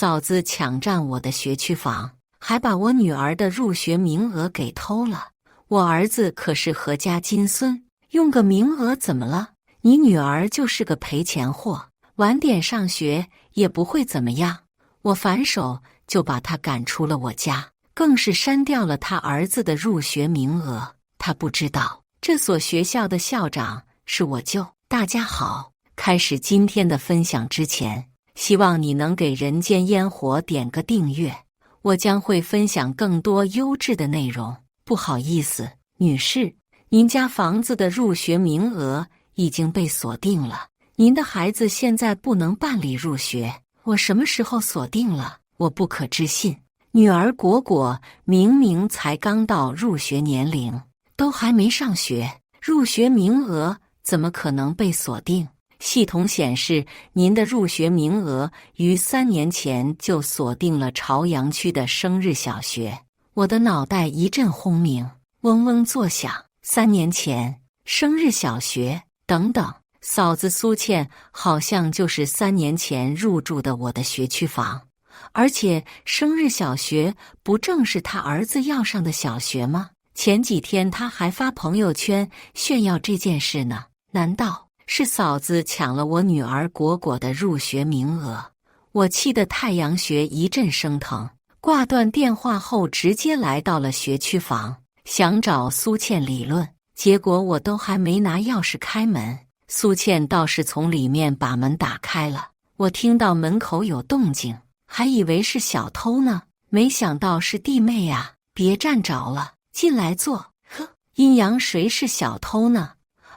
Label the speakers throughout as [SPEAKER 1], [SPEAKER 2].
[SPEAKER 1] 嫂子抢占我的学区房，还把我女儿的入学名额给偷了。我儿子可是何家金孙，用个名额怎么了？你女儿就是个赔钱货，晚点上学也不会怎么样。我反手就把她赶出了我家，更是删掉了他儿子的入学名额。他不知道，这所学校的校长是我舅。大家好，开始今天的分享之前，希望你能给人间烟火点个订阅，我将会分享更多优质的内容。不好意思，女士，您家房子的入学名额已经被锁定了，您的孩子现在不能办理入学。我什么时候锁定了？我不可置信，女儿果果明明才刚到入学年龄，都还没上学，入学名额怎么可能被锁定？系统显示，您的入学名额于3年前就锁定了朝阳区的生日小学。我的脑袋一阵轰鸣，嗡嗡作响。3年前，生日小学，等等，嫂子苏倩好像就是3年前入住的我的学区房，而且生日小学不正是他儿子要上的小学吗？前几天他还发朋友圈炫耀这件事呢。难道是嫂子抢了我女儿果果的入学名额？我气得太阳穴一阵生疼，挂断电话后直接来到了学区房，想找苏倩理论。结果我都还没拿钥匙开门，苏倩倒是从里面把门打开了。我听到门口有动静，还以为是小偷呢，没想到是弟妹啊！别站着了，进来坐。呵，阴阳谁是小偷呢？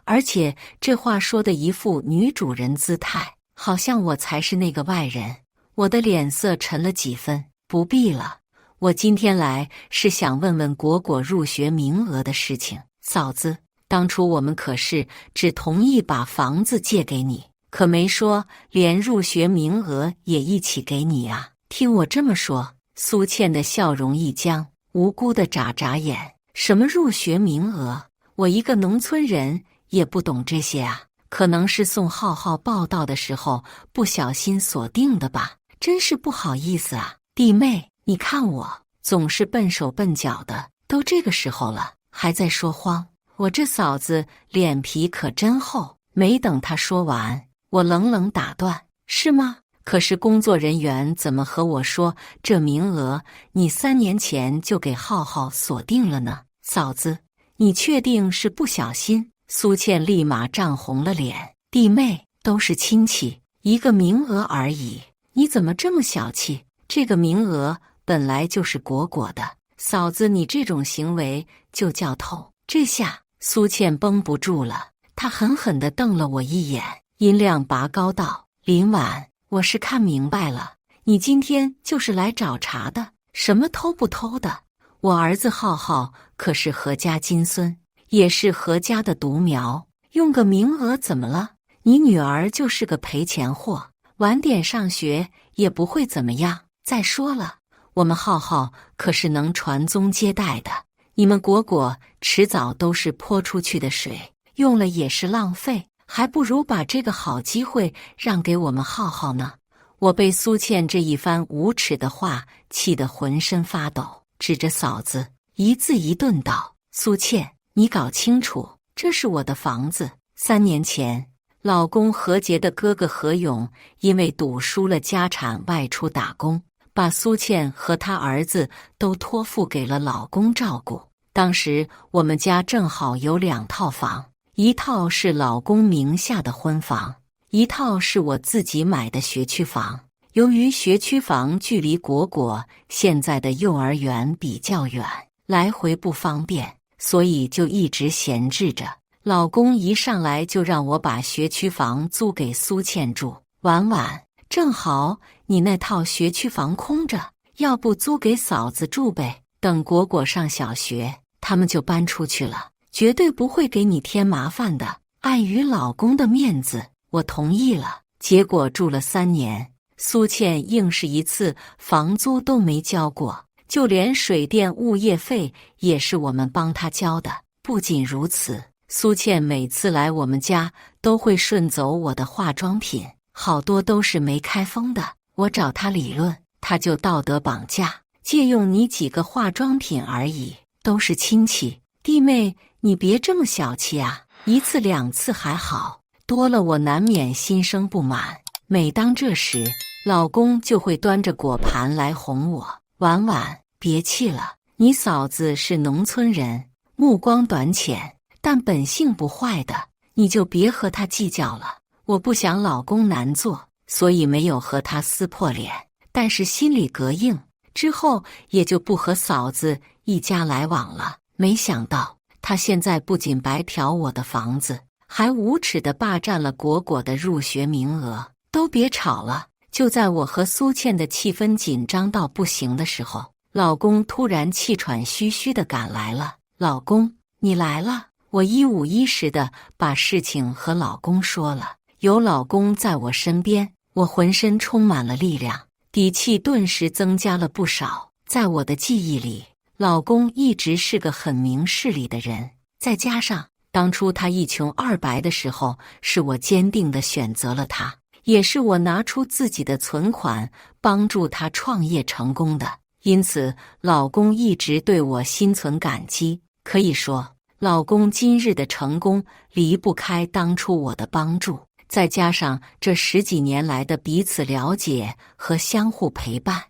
[SPEAKER 1] 而且这话说的一副女主人姿态，好像我才是那个外人。我的脸色沉了几分。不必了，我今天来是想问问果果入学名额的事情。嫂子，当初我们可是只同意把房子借给你，可没说连入学名额也一起给你啊。听我这么说，苏倩的笑容一僵，无辜的眨眨眼。什么入学名额？我一个农村人也不懂这些啊，可能是送浩浩报到的时候不小心锁定的吧，真是不好意思啊。弟妹，你看我总是笨手笨脚的，都这个时候了还在说谎。我这嫂子脸皮可真厚。没等她说完，我冷冷打断，是吗？可是工作人员怎么和我说这名额你3年前就给浩浩锁定了呢？嫂子，你确定是不小心？苏倩立马涨红了脸。弟妹，都是亲戚，一个名额而已，你怎么这么小气？这个名额本来就是果果的，嫂子你这种行为就叫偷。这下苏倩绷不住了，她狠狠地瞪了我一眼，音量拔高道：林婉，我是看明白了，你今天就是来找茬的，什么偷不偷的？我儿子浩浩可是何家金孙，也是何家的独苗，用个名额怎么了？你女儿就是个赔钱货，晚点上学也不会怎么样。再说了，我们浩浩可是能传宗接代的，你们果果迟早都是泼出去的水，用了也是浪费，还不如把这个好机会让给我们浩浩呢。我被苏倩这一番无耻的话气得浑身发抖，指着嫂子一字一顿道：苏倩，你搞清楚，这是我的房子。3年前老公何洁的哥哥何勇因为赌输了家产外出打工，把苏倩和她儿子都托付给了老公照顾。当时我们家正好有2套房，一套是老公名下的婚房，一套是我自己买的学区房。由于学区房距离果果现在的幼儿园比较远，来回不方便，所以就一直闲置着。老公一上来就让我把学区房租给苏倩住。婉婉，正好你那套学区房空着，要不租给嫂子住呗，等果果上小学他们就搬出去了，绝对不会给你添麻烦的。碍于老公的面子，我同意了。结果住了3年，苏倩硬是一次房租都没交过，就连水电物业费也是我们帮她交的。不仅如此，苏倩每次来我们家都会顺走我的化妆品，好多都是没开封的。我找她理论，他就道德绑架，借用你几个化妆品而已，都是亲戚。弟妹，你别这么小气啊，一次两次还好，多了我难免心生不满。每当这时，老公就会端着果盘来哄我。婉婉，别气了，你嫂子是农村人，目光短浅，但本性不坏的，你就别和她计较了。我不想老公难做，所以没有和他撕破脸，但是心里膈应，之后也就不和嫂子一家来往了。没想到他现在不仅白嫖我的房子，还无耻地霸占了果果的入学名额。都别吵了！就在我和苏倩的气氛紧张到不行的时候，老公突然气喘吁吁地赶来了。老公，你来了！我一五一十地把事情和老公说了。有老公在我身边，我浑身充满了力量，底气顿时增加了不少。在我的记忆里，老公一直是个很明事理的人，再加上当初他一穷二白的时候，是我坚定地选择了他，也是我拿出自己的存款帮助他创业成功的，因此老公一直对我心存感激。可以说，老公今日的成功离不开当初我的帮助，再加上这10几年来的彼此了解和相互陪伴，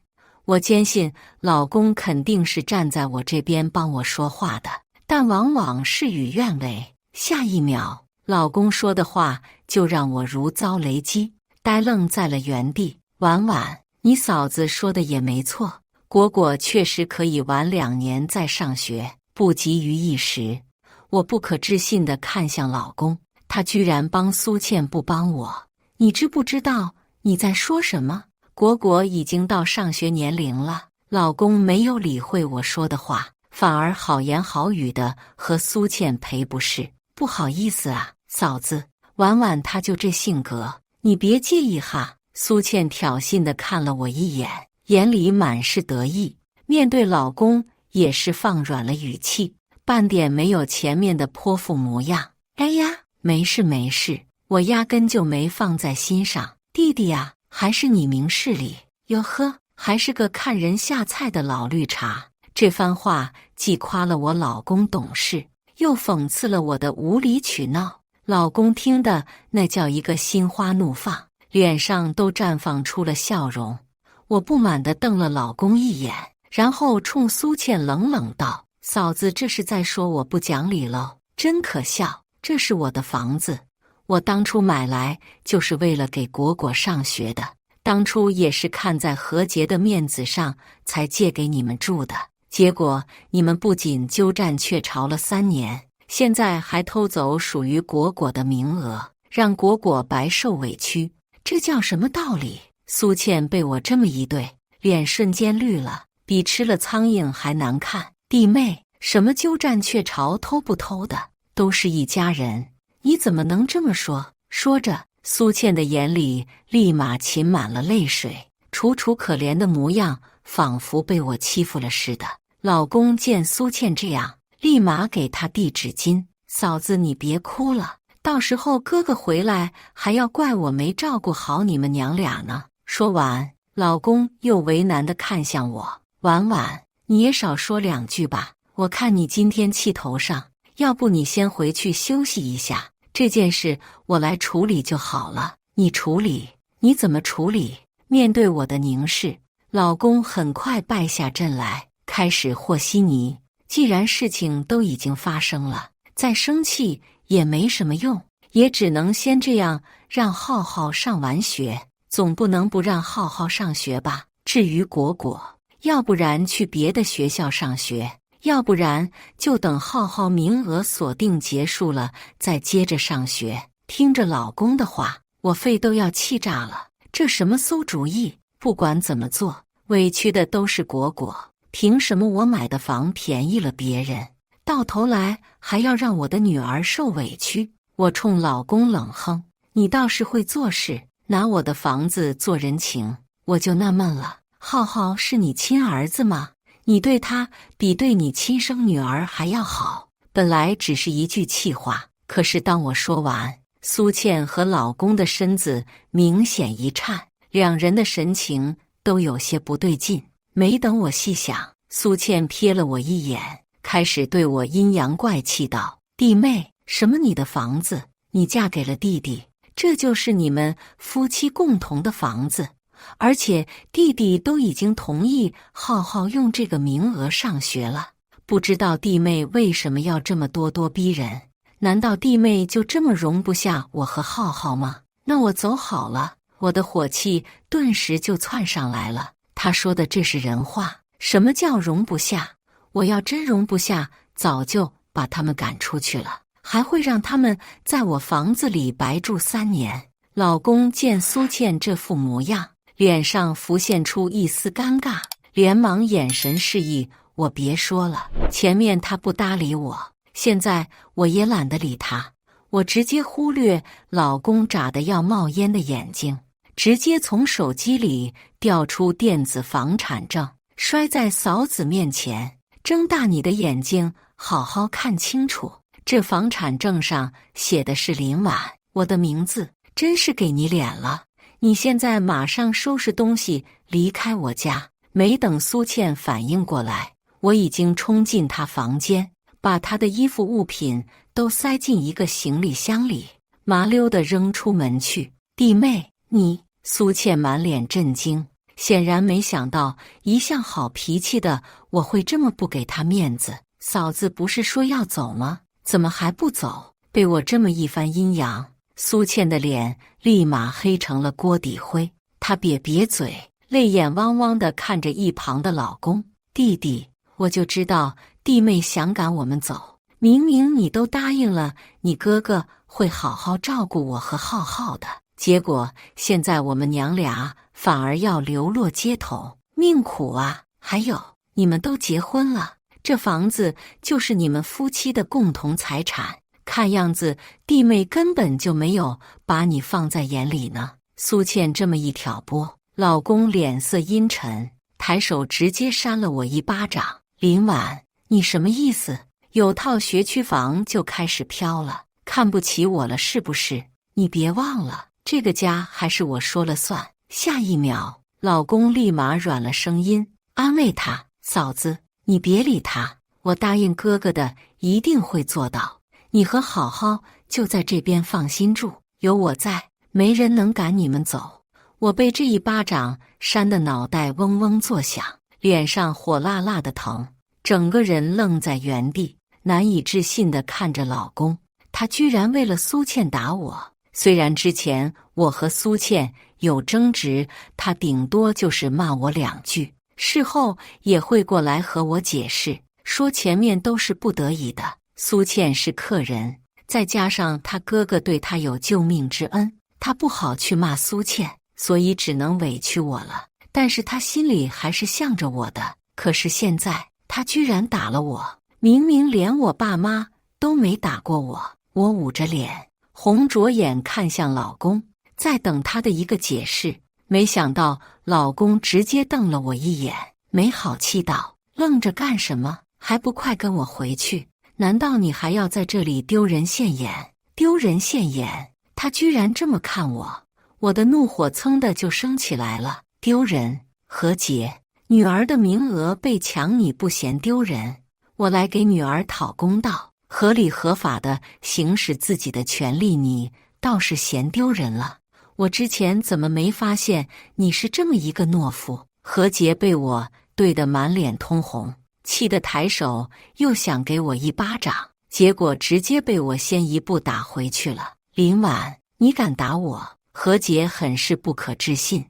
[SPEAKER 1] 我坚信老公肯定是站在我这边帮我说话的。但往往事与愿违，下一秒老公说的话就让我如遭雷击，呆愣在了原地。婉婉，你嫂子说的也没错，果果确实可以晚2年再上学，不急于一时。我不可置信地看向老公，他居然帮苏倩不帮我，你知不知道你在说什么？果果已经到上学年龄了。老公没有理会我说的话，反而好言好语的和苏倩赔不是。不好意思啊，嫂子，婉婉她就这性格，你别介意哈。苏倩挑衅地看了我一眼，眼里满是得意，面对老公也是放软了语气，半点没有前面的泼妇模样。哎呀，没事没事，我压根就没放在心上。弟弟啊，还是你明事理。哟呵，还是个看人下菜的老绿茶。这番话既夸了我老公懂事，又讽刺了我的无理取闹。老公听的那叫一个心花怒放，脸上都绽放出了笑容。我不满地瞪了老公一眼，然后冲苏倩冷冷道：嫂子这是在说我不讲理喽，真可笑。这是我的房子，我当初买来就是为了给果果上学的，当初也是看在何洁的面子上才借给你们住的，结果你们不仅鸠占鹊巢了3年，现在还偷走属于果果的名额，让果果白受委屈，这叫什么道理？苏倩被我这么一对，脸瞬间绿了，比吃了苍蝇还难看。弟妹，什么鸠占鹊巢偷不偷的，都是一家人，你怎么能这么说？说着，苏倩的眼里立马噙满了泪水，楚楚可怜的模样，仿佛被我欺负了似的。老公见苏倩这样，立马给她递纸巾。嫂子，你别哭了，到时候哥哥回来还要怪我没照顾好你们娘俩呢。说完，老公又为难地看向我：婉婉，你也少说2句吧，我看你今天气头上，要不你先回去休息一下，这件事我来处理就好了。你处理？你怎么处理？面对我的凝视，老公很快败下阵来，开始和稀泥。既然事情都已经发生了，再生气也没什么用，也只能先这样，让浩浩上完学，总不能不让浩浩上学吧。至于果果，要不然去别的学校上学，要不然就等浩浩名额锁定结束了再接着上学。听着老公的话，我肺都要气炸了，这什么馊主意？不管怎么做，委屈的都是果果。凭什么我买的房便宜了别人，到头来还要让我的女儿受委屈？我冲老公冷哼：你倒是会做事，拿我的房子做人情。我就纳闷了，浩浩是你亲儿子吗？你对他比对你亲生女儿还要好。本来只是一句气话，可是当我说完，苏倩和老公的身子明显一颤，两人的神情都有些不对劲。没等我细想，苏倩瞥了我一眼，开始对我阴阳怪气道：“弟妹，什么你的房子？你嫁给了弟弟，这就是你们夫妻共同的房子，而且弟弟都已经同意浩浩用这个名额上学了。不知道弟妹为什么要这么咄咄逼人？难道弟妹就这么容不下我和浩浩吗？那我走好了。”我的火气顿时就窜上来了。他说的这是人话？什么叫容不下？我要真容不下，早就把他们赶出去了，还会让他们在我房子里白住3年。老公见苏倩这副模样，脸上浮现出一丝尴尬，连忙眼神示意我别说了。前面他不搭理我，现在我也懒得理他，我直接忽略老公眨得要冒烟的眼睛，直接从手机里调出电子房产证，摔在嫂子面前，睁大你的眼睛，好好看清楚，这房产证上写的是林婉，我的名字，真是给你脸了。你现在马上收拾东西离开我家。没等苏倩反应过来，我已经冲进她房间，把她的衣服物品都塞进一个行李箱里，麻溜地扔出门去。弟妹，你……苏倩满脸震惊，显然没想到一向好脾气的我会这么不给她面子。嫂子不是说要走吗？怎么还不走？被我这么一番阴阳，苏倩的脸立马黑成了锅底灰。她瘪嘴，泪眼汪汪地看着一旁的老公。弟弟，我就知道弟妹想赶我们走，明明你都答应了，你哥哥会好好照顾我和浩浩的。结果现在我们娘俩反而要流落街头，命苦啊！还有，你们都结婚了，这房子就是你们夫妻的共同财产，看样子弟妹根本就没有把你放在眼里呢。苏倩这么一挑拨，老公脸色阴沉，抬手直接扇了我一巴掌。林婉，你什么意思？有套学区房就开始飘了，看不起我了是不是？你别忘了，这个家还是我说了算。下一秒，老公立马软了声音，安慰她：“嫂子，你别理他，我答应哥哥的一定会做到。你和好好就在这边放心住，有我在，没人能赶你们走。”我被这一巴掌扇得脑袋嗡嗡作响，脸上火辣辣的疼，整个人愣在原地，难以置信地看着老公。他居然为了苏倩打我。虽然之前我和苏倩有争执，他顶多就是骂我2句，事后也会过来和我解释，说前面都是不得已的。苏倩是客人，再加上他哥哥对他有救命之恩，他不好去骂苏倩，所以只能委屈我了。但是他心里还是向着我的。可是现在他居然打了我，明明连我爸妈都没打过我。我捂着脸，红着眼看向老公，在等他的一个解释。没想到老公直接瞪了我一眼，没好气道：“愣着干什么？还不快跟我回去！难道你还要在这里丢人现眼？丢人现眼！”他居然这么看我，我的怒火噌的就升起来了。丢人？何洁，女儿的名额被抢，你不嫌丢人？我来给女儿讨公道，合理合法的行使自己的权利，你倒是嫌丢人了。我之前怎么没发现你是这么一个懦夫？何洁被我对得满脸通红，气得抬手又想给我一巴掌，结果直接被我先一步打回去了。林婉，你敢打我？何洁很是不可置信。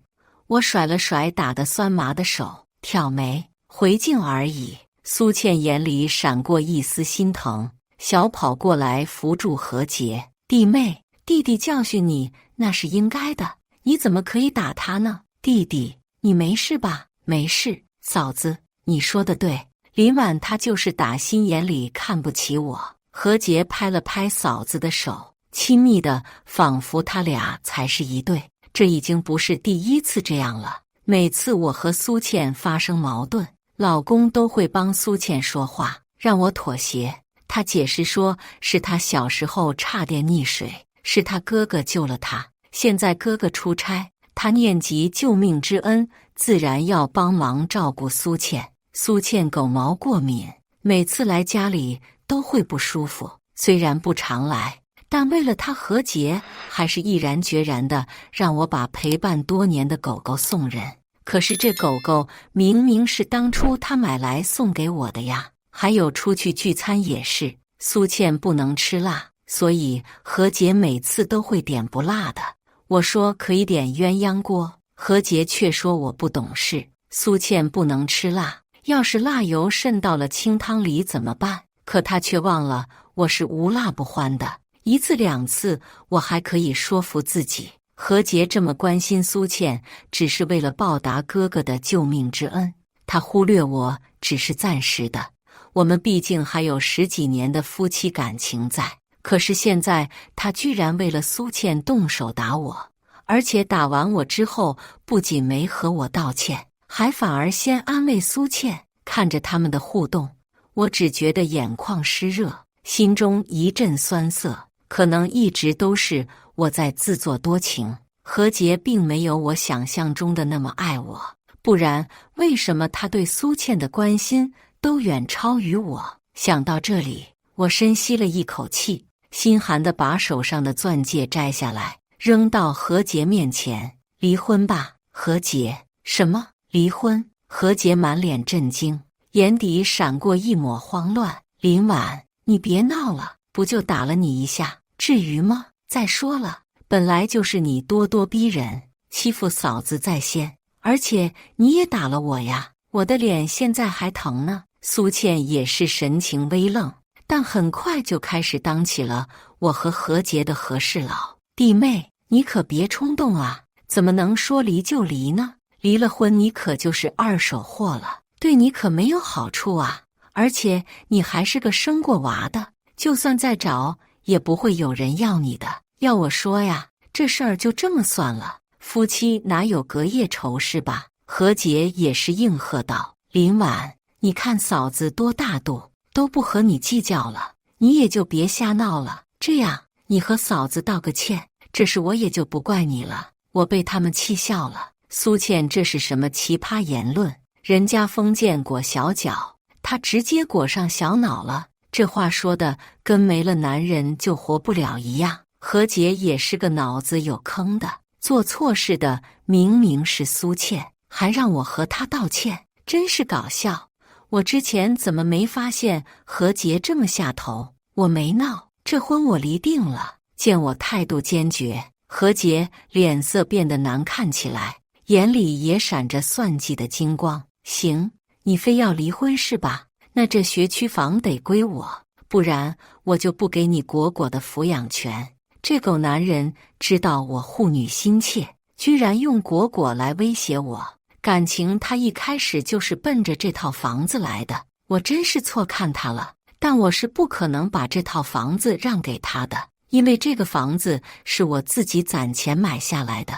[SPEAKER 1] 我甩了甩打得酸麻的手，挑眉回敬而已。苏倩眼里闪过一丝心疼，小跑过来扶住何洁：“弟妹，弟弟教训你那是应该的，你怎么可以打他呢？弟弟，你没事吧？”“没事，嫂子，你说的对。林婉她就是打心眼里看不起我。”何洁拍了拍嫂子的手，亲密的仿佛他俩才是一对。这已经不是第一次这样了。每次我和苏倩发生矛盾，老公都会帮苏倩说话，让我妥协。他解释说是他小时候差点溺水，是他哥哥救了他。现在哥哥出差，他念及救命之恩，自然要帮忙照顾苏倩。苏倩狗毛过敏，每次来家里都会不舒服。虽然不常来，但为了他何洁，还是毅然决然的让我把陪伴多年的狗狗送人。可是这狗狗明明是当初他买来送给我的呀。还有出去聚餐也是，苏倩不能吃辣，所以何洁每次都会点不辣的。我说可以点鸳鸯锅，何洁却说我不懂事。苏倩不能吃辣，要是辣油渗到了清汤里怎么办？可她却忘了我是无辣不欢的。一次两次我还可以说服自己，何洁这么关心苏倩，只是为了报答哥哥的救命之恩。她忽略我只是暂时的，我们毕竟还有10几年的夫妻感情在。可是现在他居然为了苏倩动手打我，而且打完我之后不仅没和我道歉，还反而先安慰苏倩。看着他们的互动，我只觉得眼眶湿热，心中一阵酸涩。可能一直都是我在自作多情，何洁并没有我想象中的那么爱我，不然为什么他对苏倩的关心都远超于我？想到这里，我深吸了一口气，心寒地把手上的钻戒摘下来，扔到何洁面前。离婚吧，何洁。什么？离婚？何洁满脸震惊，眼底闪过一抹慌乱。林婉，你别闹了，不就打了你一下，至于吗？再说了，本来就是你咄咄逼人，欺负嫂子在先，而且你也打了我呀，我的脸现在还疼呢。苏倩也是神情微愣，但很快就开始当起了我和何洁的和事佬。弟妹，你可别冲动啊，怎么能说离就离呢？离了婚你可就是二手货了，对你可没有好处啊。而且你还是个生过娃的，就算再找也不会有人要你的。要我说呀，这事儿就这么算了，夫妻哪有隔夜仇是吧？何洁也是应和道。林婉，你看嫂子多大度，都不和你计较了，你也就别瞎闹了。这样，你和嫂子道个歉，这事我也就不怪你了。我被他们气笑了。苏倩这是什么奇葩言论？人家封建裹小脚，她直接裹上小脑了。这话说的跟没了男人就活不了一样。何洁也是个脑子有坑的，做错事的明明是苏倩，还让我和她道歉，真是搞笑。我之前怎么没发现何洁这么下头？我没闹，这婚我离定了。见我态度坚决，何洁脸色变得难看起来，眼里也闪着算计的金光。行，你非要离婚是吧？那这学区房得归我，不然我就不给你果果的抚养权。这狗男人知道我护女心切，居然用果果来威胁我。感情他一开始就是奔着这套房子来的，我真是错看他了。但我是不可能把这套房子让给他的，因为这个房子是我自己攒钱买下来的，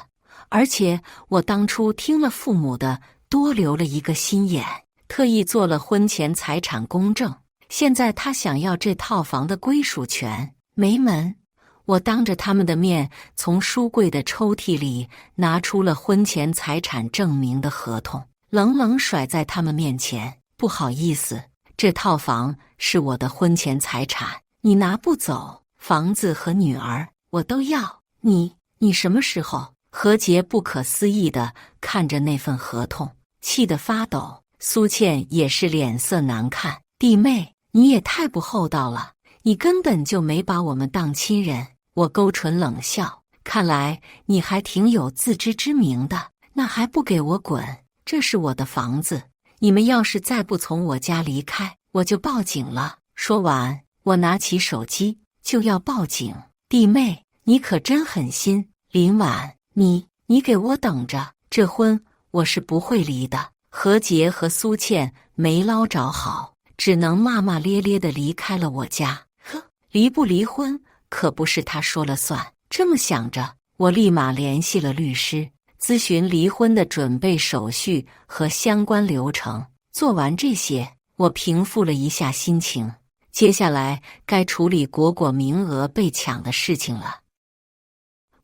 [SPEAKER 1] 而且我当初听了父母的，多留了一个心眼，特意做了婚前财产公证。现在他想要这套房的归属权，没门！我当着他们的面，从书柜的抽屉里拿出了婚前财产证明的合同，冷冷甩在他们面前。不好意思，这套房是我的婚前财产，你拿不走，房子和女儿我都要。你什么时候？何洁不可思议地看着那份合同，气得发抖。苏倩也是脸色难看。弟妹，你也太不厚道了，你根本就没把我们当亲人。我勾唇冷笑，看来你还挺有自知之明的，那还不给我滚？这是我的房子，你们要是再不从我家离开，我就报警了。说完，我拿起手机就要报警。弟妹，你可真狠心。林婉，你给我等着，这婚我是不会离的。何洁和苏倩没捞着好，只能骂骂咧咧地离开了我家。呵，离不离婚可不是他说了算。这么想着，我立马联系了律师，咨询离婚的准备手续和相关流程。做完这些，我平复了一下心情，接下来该处理果果名额被抢的事情了。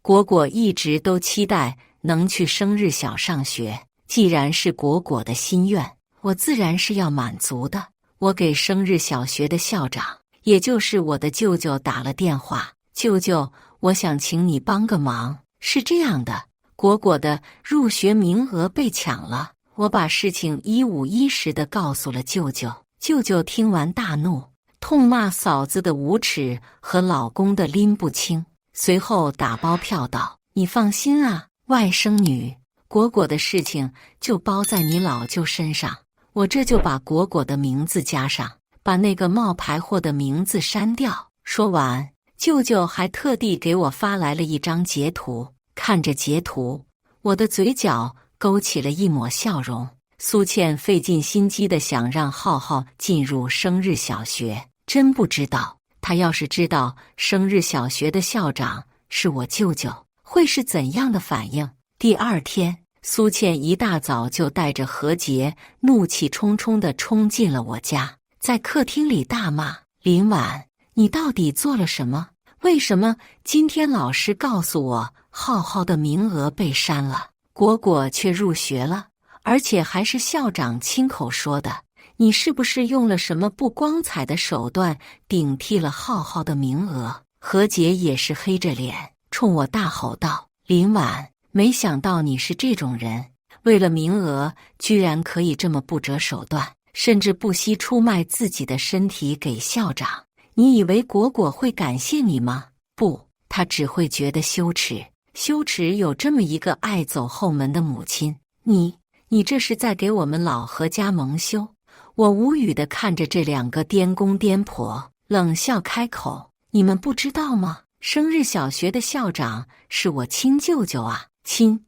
[SPEAKER 1] 果果一直都期待能去生日小上学，既然是果果的心愿，我自然是要满足的。我给生日小学的校长，也就是我的舅舅打了电话，舅舅，我想请你帮个忙。是这样的，果果的入学名额被抢了。我把事情一五一十地告诉了舅舅。舅舅听完大怒，痛骂嫂子的无耻和老公的拎不清，随后打包票道：你放心啊，外甥女，果果的事情就包在你老舅身上。我这就把果果的名字加上，把那个冒牌货的名字删掉。说完，舅舅还特地给我发来了一张截图。看着截图，我的嘴角勾起了一抹笑容。苏倩费尽心机的想让浩浩进入生日小学，真不知道他要是知道生日小学的校长是我舅舅，会是怎样的反应。第二天，苏倩一大早就带着何洁怒气冲冲地冲进了我家，在客厅里大骂：林婉，你到底做了什么？为什么今天老师告诉我浩浩的名额被删了，果果却入学了，而且还是校长亲口说的？你是不是用了什么不光彩的手段顶替了浩浩的名额？何洁也是黑着脸冲我大吼道：林婉，没想到你是这种人，为了名额居然可以这么不择手段，甚至不惜出卖自己的身体给校长。你以为果果会感谢你吗？不，他只会觉得羞耻。羞耻有这么一个爱走后门的母亲。你这是在给我们老何家蒙羞？我无语地看着这两个颠公颠婆，冷笑开口：你们不知道吗？生日小学的校长是我亲舅舅啊！亲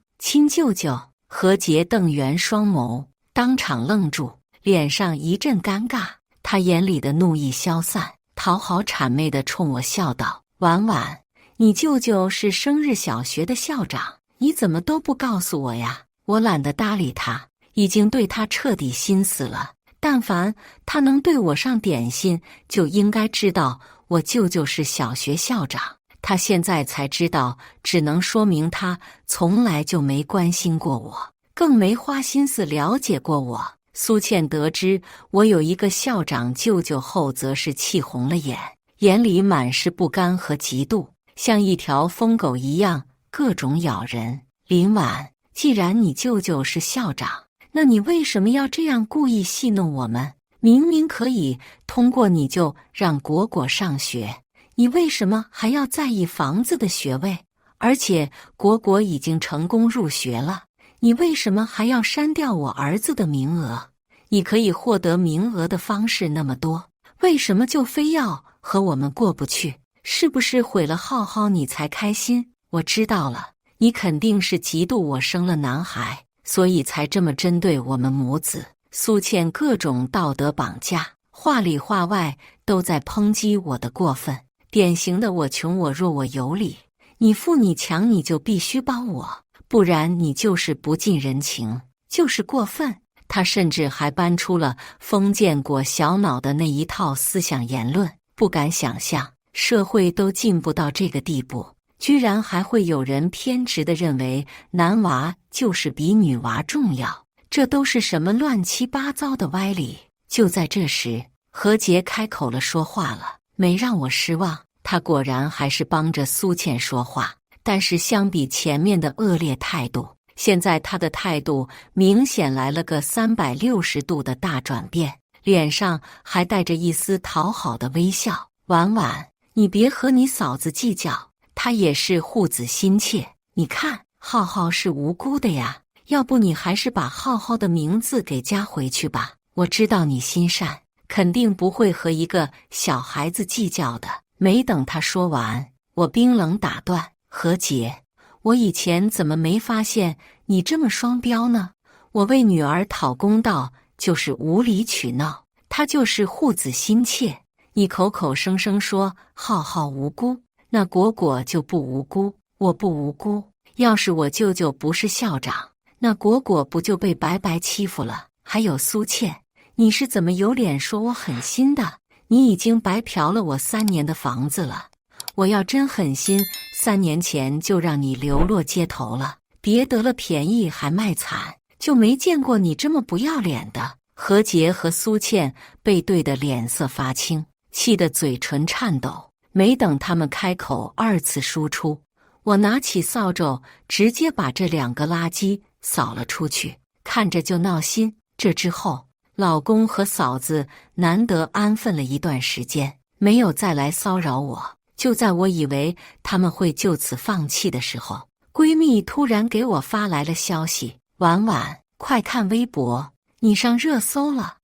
[SPEAKER 1] 舅舅！何洁瞪圆双眸，当场愣住，脸上一阵尴尬。他眼里的怒意消散，讨好谄媚地冲我笑道：婉婉，你舅舅是生日小学的校长，你怎么都不告诉我呀？我懒得搭理他，已经对他彻底心死了。但凡他能对我上点心，就应该知道我舅舅是小学校长。他现在才知道，只能说明他从来就没关心过我，更没花心思了解过我。苏倩得知我有一个校长舅舅后，则是气红了眼，眼里满是不甘和嫉妒，像一条疯狗一样各种咬人。林婉，既然你舅舅是校长，那你为什么要这样故意戏弄我们？明明可以通过你就让果果上学，你为什么还要在意房子的学位？而且果果已经成功入学了，你为什么还要删掉我儿子的名额？你可以获得名额的方式那么多，为什么就非要和我们过不去？是不是毁了浩浩你才开心？我知道了，你肯定是嫉妒我生了男孩，所以才这么针对我们母子。苏倩各种道德绑架，话里话外都在抨击我的过分，典型的我穷我弱我有理，你富你强你就必须帮我，不然你就是不近人情，就是过分。他甚至还搬出了封建国小脑的那一套思想言论，不敢想象社会都进步到这个地步，居然还会有人偏执地认为男娃就是比女娃重要，这都是什么乱七八糟的歪理？就在这时，何洁开口了，说话了。没让我失望，他果然还是帮着苏倩说话，但是相比前面的恶劣态度，现在他的态度明显来了个360度的大转变，脸上还带着一丝讨好的微笑。婉婉，你别和你嫂子计较，她也是护子心切，你看浩浩是无辜的呀，要不你还是把浩浩的名字给加回去吧，我知道你心善，肯定不会和一个小孩子计较的。没等他说完，我冰冷打断：何洁，我以前怎么没发现你这么双标呢？我为女儿讨公道就是无理取闹，她就是护子心切。你口口声声说浩浩无辜，那果果就不无辜？我不无辜。要是我舅舅不是校长，那果果不就被白白欺负了？还有苏倩，你是怎么有脸说我狠心的？你已经白嫖了我3年的房子了，我要真狠心，3年前就让你流落街头了。别得了便宜还卖惨，就没见过你这么不要脸的。何洁和苏倩被对得脸色发青，气得嘴唇颤抖。没等他们开口二次输出，我拿起扫帚直接把这2个垃圾扫了出去，看着就闹心。这之后，老公和嫂子难得安分了一段时间，没有再来骚扰我。就在我以为他们会就此放弃的时候，闺蜜突然给我发来了消息：婉婉，快看微博，你上热搜了。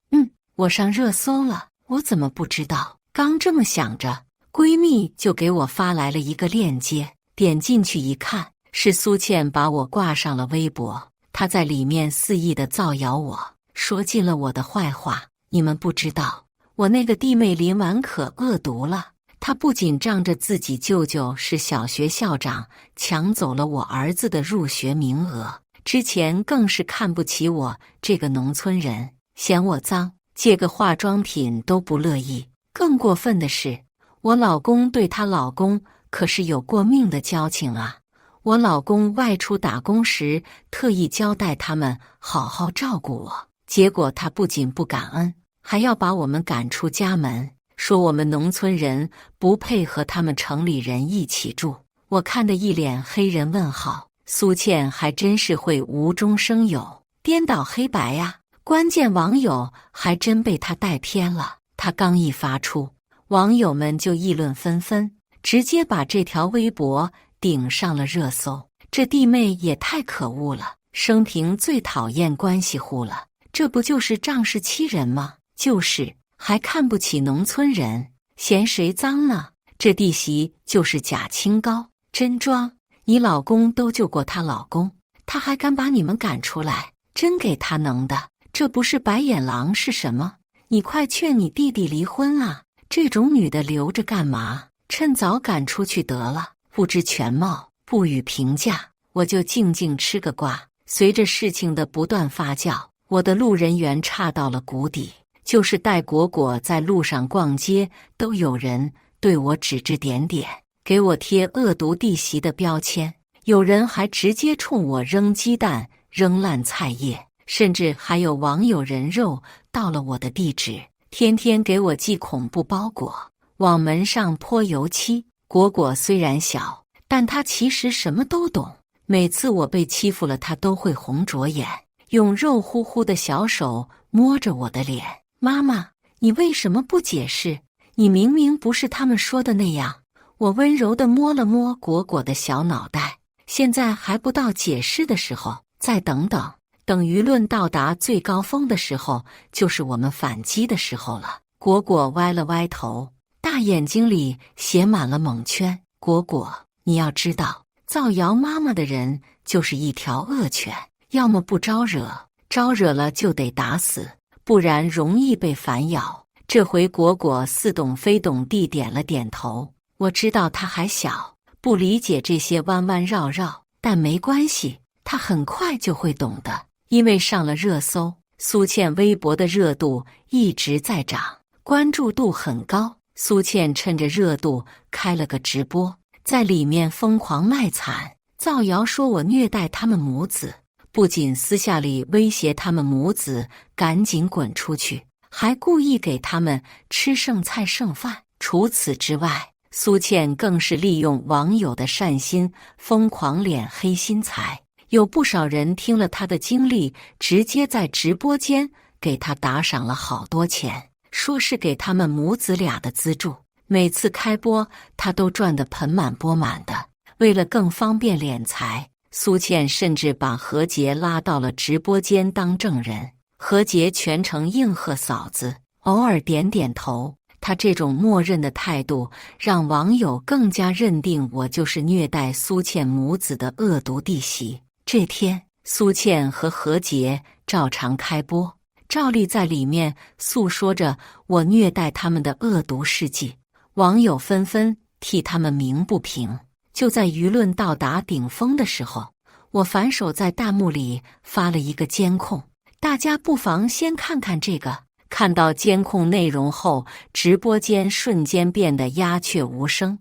[SPEAKER 1] 我上热搜了，我怎么不知道？刚这么想着，闺蜜就给我发来了一个链接，点进去一看，是苏倩把我挂上了微博。她在里面肆意地造谣我，说尽了我的坏话。你们不知道，我那个弟妹林婉可恶毒了。她不仅仗着自己舅舅是小学校长，抢走了我儿子的入学名额，之前更是看不起我这个农村人，嫌我脏，借个化妆品都不乐意。更过分的是，我老公对她老公可是有过命的交情啊！我老公外出打工时，特意交代他们好好照顾我，结果他不仅不感恩，还要把我们赶出家门，说我们农村人不配和他们城里人一起住。我看得一脸黑人问号。苏倩还真是会无中生有，颠倒黑白呀！关键网友还真被他带偏了。他刚一发出，网友们就议论纷纷，直接把这条微博顶上了热搜。这弟妹也太可恶了，生平最讨厌关系户了，这不就是仗势欺人吗？就是，还看不起农村人，嫌谁脏呢？这弟媳就是假清高，真装。你老公都救过她老公，她还敢把你们赶出来，真给她能的。这不是白眼狼是什么？你快劝你弟弟离婚啊！这种女的留着干嘛？趁早赶出去得了。不知全貌，不予评价，我就静静吃个瓜。随着事情的不断发酵，我的路人缘差到了谷底。就是带果果在路上逛街，都有人对我指指点点，给我贴恶毒弟媳的标签。有人还直接冲我扔鸡蛋、扔烂菜叶，甚至还有网友人肉到了我的地址，天天给我寄恐怖包裹，往门上泼油漆。果果虽然小，但她其实什么都懂。每次我被欺负了，她都会红着眼，用肉乎乎的小手摸着我的脸。妈妈，你为什么不解释？你明明不是他们说的那样。我温柔地摸了摸果果的小脑袋，现在还不到解释的时候，再等等，等舆论到达最高峰的时候，就是我们反击的时候了。果果歪了歪头，大眼睛里写满了蒙圈。果果，你要知道，造谣妈妈的人就是一条恶犬，要么不招惹，招惹了就得打死，不然容易被反咬。这回果果似懂非懂地点了点头。我知道他还小，不理解这些弯弯绕绕，但没关系，他很快就会懂的。因为上了热搜，苏倩微博的热度一直在涨，关注度很高。苏倩趁着热度开了个直播，在里面疯狂卖惨，造谣说我虐待他们母子，不仅私下里威胁他们母子赶紧滚出去，还故意给他们吃剩菜剩饭。除此之外，苏倩更是利用网友的善心疯狂敛黑心财，有不少人听了她的经历，直接在直播间给她打赏了好多钱，说是给他们母子俩的资助。每次开播，她都赚得盆满钵满的。为了更方便敛财，苏倩甚至把何洁拉到了直播间当证人。何洁全程应和嫂子，偶尔点点头。他这种默认的态度，让网友更加认定我就是虐待苏倩母子的恶毒弟媳。这天，苏倩和何洁照常开播，照例在里面诉说着我虐待他们的恶毒事迹，网友纷纷替他们鸣不平。就在舆论到达顶峰的时候，我反手在弹幕里发了一个监控，大家不妨先看看这个。看到监控内容后，直播间瞬间变得鸦雀无声，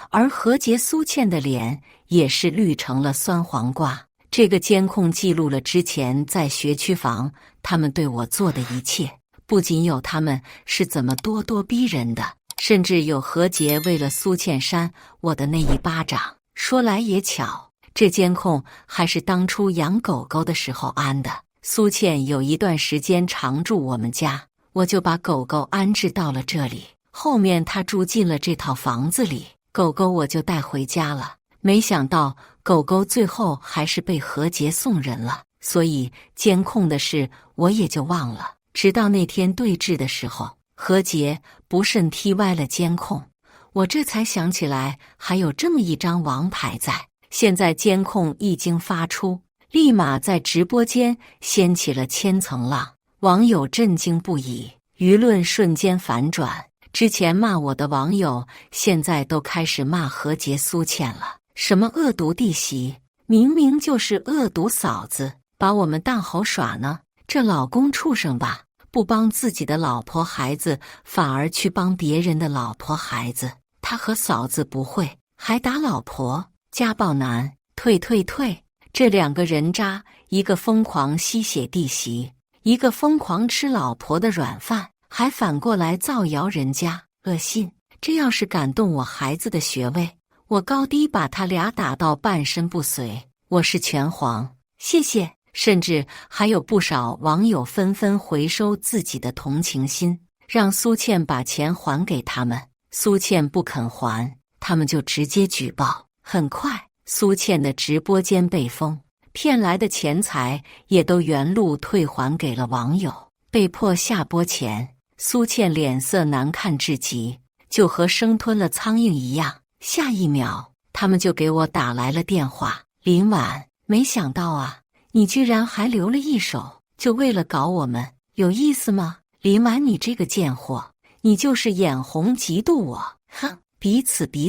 [SPEAKER 1] 而何洁苏倩的脸也是绿成了酸黄瓜。这个监控记录了之前在学区房他们对我做的一切，不仅有他们是怎么咄咄逼人的，甚至有何洁为了苏倩扇我的那一巴掌。说来也巧，这监控还是当初养狗狗的时候安的。苏倩有一段时间常住我们家，我就把狗狗安置到了这里。后面她住进了这套房子里，狗狗我就带回家了。没想到狗狗最后还是被何洁送人了，所以监控的事我也就忘了。直到那天对峙的时候，何洁不慎踢歪了监控，我这才想起来还有这么一张王牌在。现在监控一经发出，立马在直播间掀起了千层浪，网友震惊不已，舆论瞬间反转。之前骂我的网友现在都开始骂何洁苏倩了，什么恶毒弟媳，明明就是恶毒嫂子，把我们当猴耍呢？这老公畜生吧，不帮自己的老婆孩子，反而去帮别人的老婆孩子。他和嫂子不会，还打老婆，家暴男，退！这两个人渣，一个疯狂吸血弟媳，一个疯狂吃老婆的软饭，还反过来造谣人家，恶心！这要是敢动我孩子的穴位，我高低把他俩打到半身不遂。我是拳皇，谢谢。甚至还有不少网友纷纷回收自己的同情心，让苏倩把钱还给他们。苏倩不肯还，他们就直接举报。很快，苏倩的直播间被封，骗来的钱财也都原路退还给了网友。被迫下播前，苏倩脸色难看至极，就和生吞了苍蝇一样。下一秒，他们就给我打来了电话。林婉，没想到啊，你居然还留了一手，就为了搞我们，有意思吗？林婉，你这个贱货，你就是眼红嫉妒我，哼！彼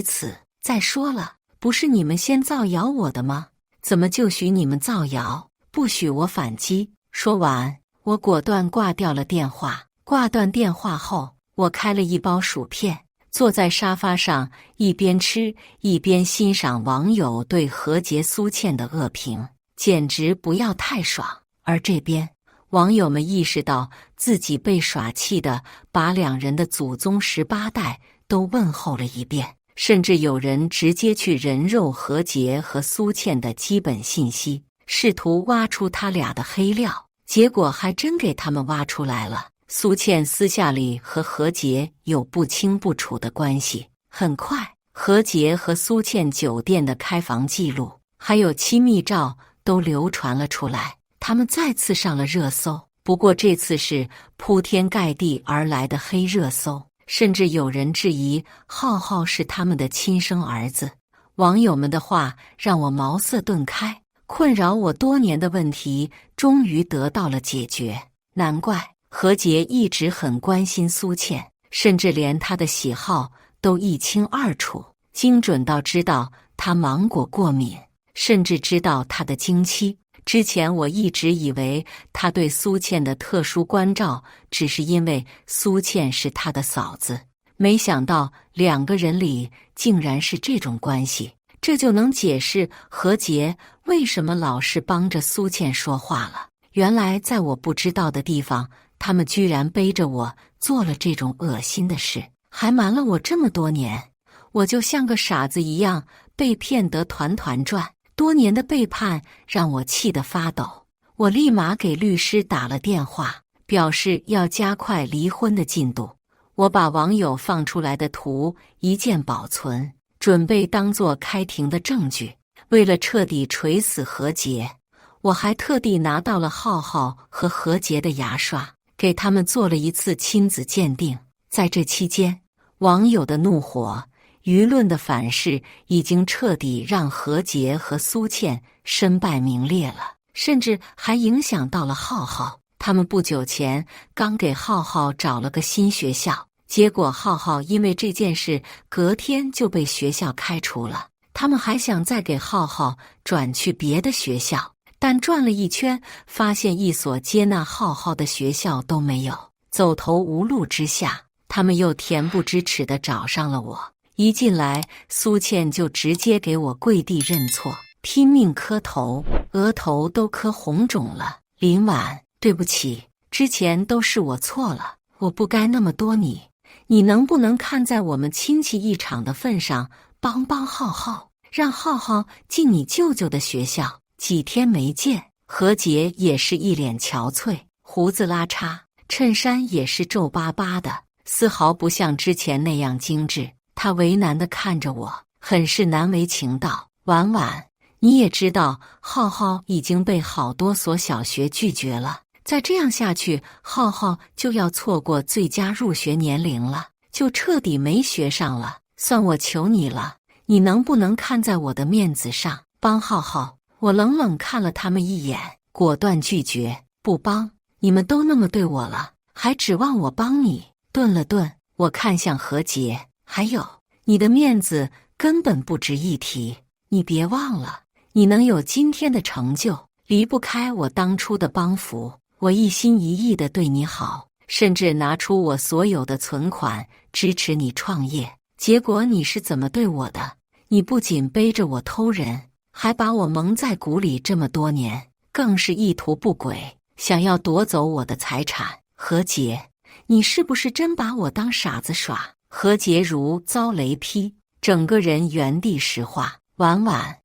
[SPEAKER 1] 此。再说了，不是你们先造谣我的吗？怎么就许你们造谣，不许我反击？说完，我果断挂掉了电话。挂断电话后，我开了一包薯片，坐在沙发上，一边吃一边欣赏网友对何洁苏倩的恶评，简直不要太爽。而这边，网友们意识到自己被耍气的，把两人的祖宗18代都问候了一遍，甚至有人直接去人肉何洁和苏倩的基本信息，试图挖出他俩的黑料，结果还真给他们挖出来了。苏倩私下里和何洁有不清不楚的关系。很快，何洁和苏倩酒店的开房记录还有亲密照都流传了出来，他们再次上了热搜。不过这次是铺天盖地而来的黑热搜，甚至有人质疑浩浩是他们的亲生儿子。网友们的话让我茅塞顿开，困扰我多年的问题终于得到了解决。难怪何洁一直很关心苏倩，甚至连她的喜好都一清二楚，精准到知道她芒果过敏，甚至知道她的经期。之前我一直以为他对苏倩的特殊关照只是因为苏倩是他的嫂子，没想到两个人里竟然是这种关系。这就能解释何洁为什么老是帮着苏倩说话了。原来在我不知道的地方，他们居然背着我做了这种恶心的事，还瞒了我这么多年。我就像个傻子一样被骗得团团转。多年的背叛让我气得发抖，我立马给律师打了电话，表示要加快离婚的进度。我把网友放出来的图一键保存，准备当作开庭的证据。为了彻底锤死何洁，我还特地拿到了浩浩和何洁的牙刷，给他们做了一次亲子鉴定。在这期间，网友的怒火，舆论的反噬已经彻底让何洁和苏倩身败名裂了，甚至还影响到了浩浩。他们不久前刚给浩浩找了个新学校，结果浩浩因为这件事隔天就被学校开除了。他们还想再给浩浩转去别的学校，但转了一圈，发现一所接纳浩浩的学校都没有。走投无路之下，他们又恬不知耻地找上了我。一进来，苏倩就直接给我跪地认错，拼命磕头，额头都磕红肿了。林婉，对不起，之前都是我错了，我不该那么多你能不能看在我们亲戚一场的份上，帮浩浩，让浩浩进你舅舅的学校？几天没见，何洁也是一脸憔悴，胡子拉碴，衬衫也是皱巴巴的，丝毫不像之前那样精致。她为难地看着我，很是难为情道：婉婉，你也知道浩浩已经被好多所小学拒绝了，再这样下去，浩浩就要错过最佳入学年龄了，就彻底没学上了。算我求你了，你能不能看在我的面子上帮浩浩？我冷冷看了他们一眼，果断拒绝，不帮。你们都那么对我了，还指望我帮你？顿了顿，我看向何洁，还有，你的面子根本不值一提。你别忘了，你能有今天的成就，离不开我当初的帮扶。我一心一意地对你好，甚至拿出我所有的存款支持你创业。结果你是怎么对我的？你不仅背着我偷人，还把我蒙在鼓里这么多年，更是意图不轨，想要夺走我的财产。何洁，你是不是真把我当傻子耍？何洁如遭雷劈，整个人原地石化。婉婉，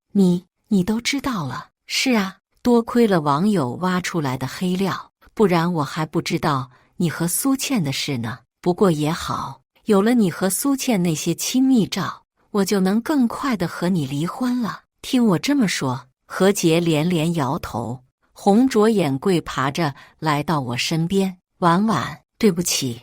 [SPEAKER 1] 你都知道了？是啊，多亏了网友挖出来的黑料，不然我还不知道你和苏倩的事呢。不过也好，有了你和苏倩那些亲密照，我就能更快地和你离婚了。听我这么说，何洁连连摇头，红着眼跪爬着来到我身边。婉婉，对不起，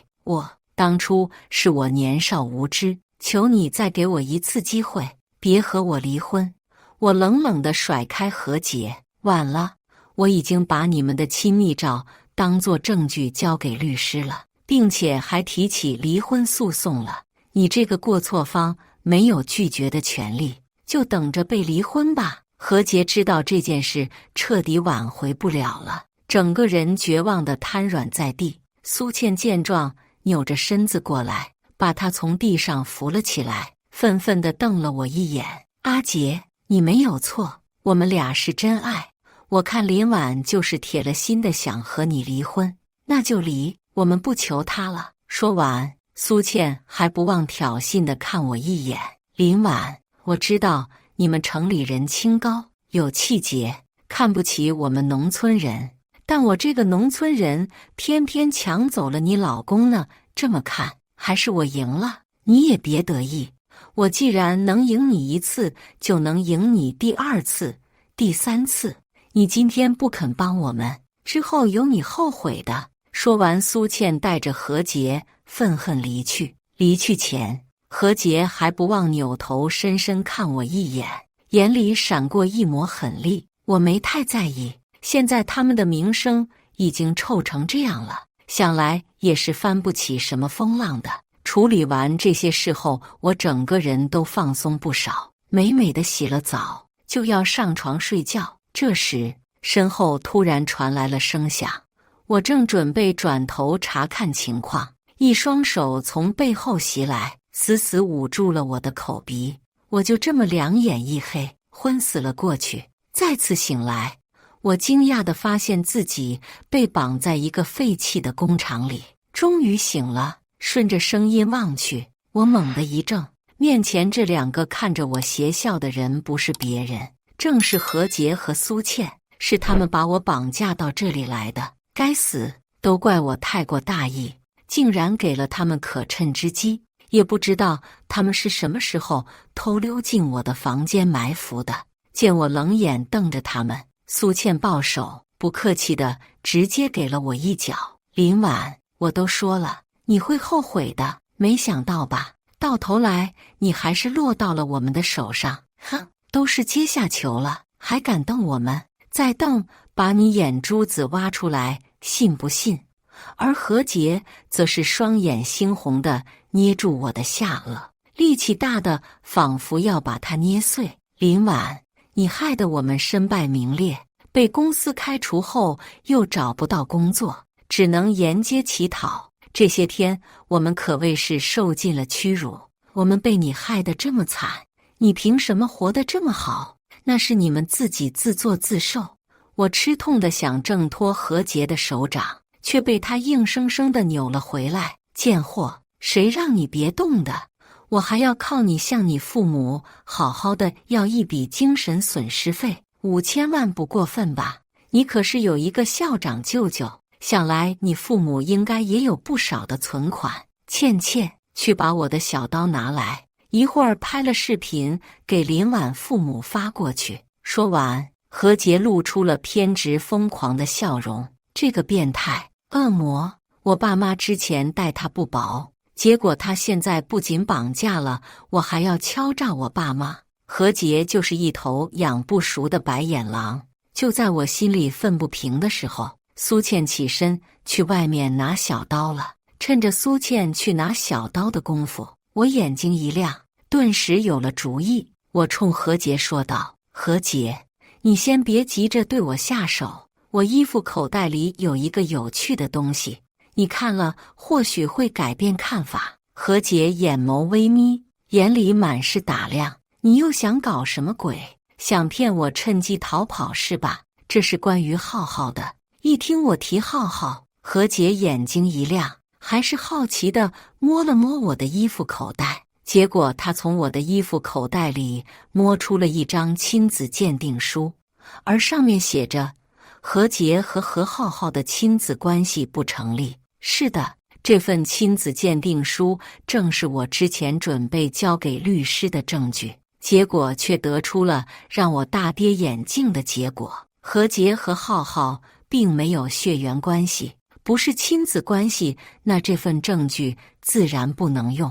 [SPEAKER 1] 当初是我年少无知，求你再给我一次机会，别和我离婚。我冷冷地甩开何洁，晚了，我已经把你们的亲密照当作证据交给律师了，并且还提起离婚诉讼了。你这个过错方没有拒绝的权利，就等着被离婚吧。何洁知道这件事彻底挽回不了了，整个人绝望地瘫软在地。苏倩见状，扭着身子过来，把她从地上扶了起来，愤愤地瞪了我一眼。阿洁，你没有错，我们俩是真爱。我看林婉就是铁了心的想和你离婚，那就离，我们不求他了。说完，苏倩还不忘挑衅地看我一眼。林婉，我知道你们城里人清高有气节，看不起我们农村人，但我这个农村人偏偏抢走了你老公呢。这么看，还是我赢了。你也别得意，我既然能赢你一次，就能赢你第二次、第三次。你今天不肯帮我们，之后有你后悔的。说完，苏倩带着何洁愤恨离去。离去前，何洁还不忘扭头深深看我一眼，眼里闪过一抹狠戾。我没太在意，现在他们的名声已经臭成这样了，想来也是翻不起什么风浪的。处理完这些事后，我整个人都放松不少，美美的洗了澡，就要上床睡觉。这时，身后突然传来了声响，我正准备转头查看情况，一双手从背后袭来，死死捂住了我的口鼻。我就这么两眼一黑，昏死了过去。再次醒来，我惊讶地发现自己被绑在一个废弃的工厂里。终于醒了，顺着声音望去，我猛地一怔，面前这两个看着我邪笑的人不是别人，正是何洁和苏倩，是他们把我绑架到这里来的。该死，都怪我太过大意，竟然给了他们可乘之机。也不知道他们是什么时候偷溜进我的房间埋伏的。见我冷眼瞪着他们，苏倩抱手，不客气的直接给了我一脚。林婉，我都说了，你会后悔的，没想到吧？到头来你还是落到了我们的手上。哼，都是阶下囚了，还敢瞪我们？再瞪，把你眼珠子挖出来，信不信？而何洁则是双眼猩红的捏住我的下颚，力气大的仿佛要把它捏碎。林婉，你害得我们身败名裂，被公司开除后又找不到工作，只能沿街乞讨。这些天我们可谓是受尽了屈辱，我们被你害得这么惨，你凭什么活得这么好？那是你们自己自作自受。我吃痛的想挣脱何洁的手掌，却被他硬生生的扭了回来。贱货，谁让你别动的？我还要靠你向你父母好好的要一笔精神损失费，5000万不过分吧？你可是有一个校长舅舅，想来你父母应该也有不少的存款。倩倩，去把我的小刀拿来，一会儿拍了视频给林婉父母发过去。说完，何洁露出了偏执疯狂的笑容。这个变态恶魔，我爸妈之前待他不薄，结果他现在不仅绑架了我，还要敲诈我爸妈。何洁就是一头养不熟的白眼狼。就在我心里愤不平的时候，苏倩起身去外面拿小刀了。趁着苏倩去拿小刀的功夫，我眼睛一亮，顿时有了主意。我冲何洁说道：何洁，你先别急着对我下手，我衣服口袋里有一个有趣的东西，你看了或许会改变看法。何洁眼眸微眯，眼里满是打量。你又想搞什么鬼？想骗我趁机逃跑是吧？这是关于浩浩的。一听我提浩浩，何洁眼睛一亮，还是好奇地摸了摸我的衣服口袋。结果他从我的衣服口袋里摸出了一张亲子鉴定书，而上面写着何洁和何浩浩的亲子关系不成立。是的，这份亲子鉴定书正是我之前准备交给律师的证据，结果却得出了让我大跌眼镜的结果。何洁和浩浩并没有血缘关系，不是亲子关系，那这份证据自然不能用。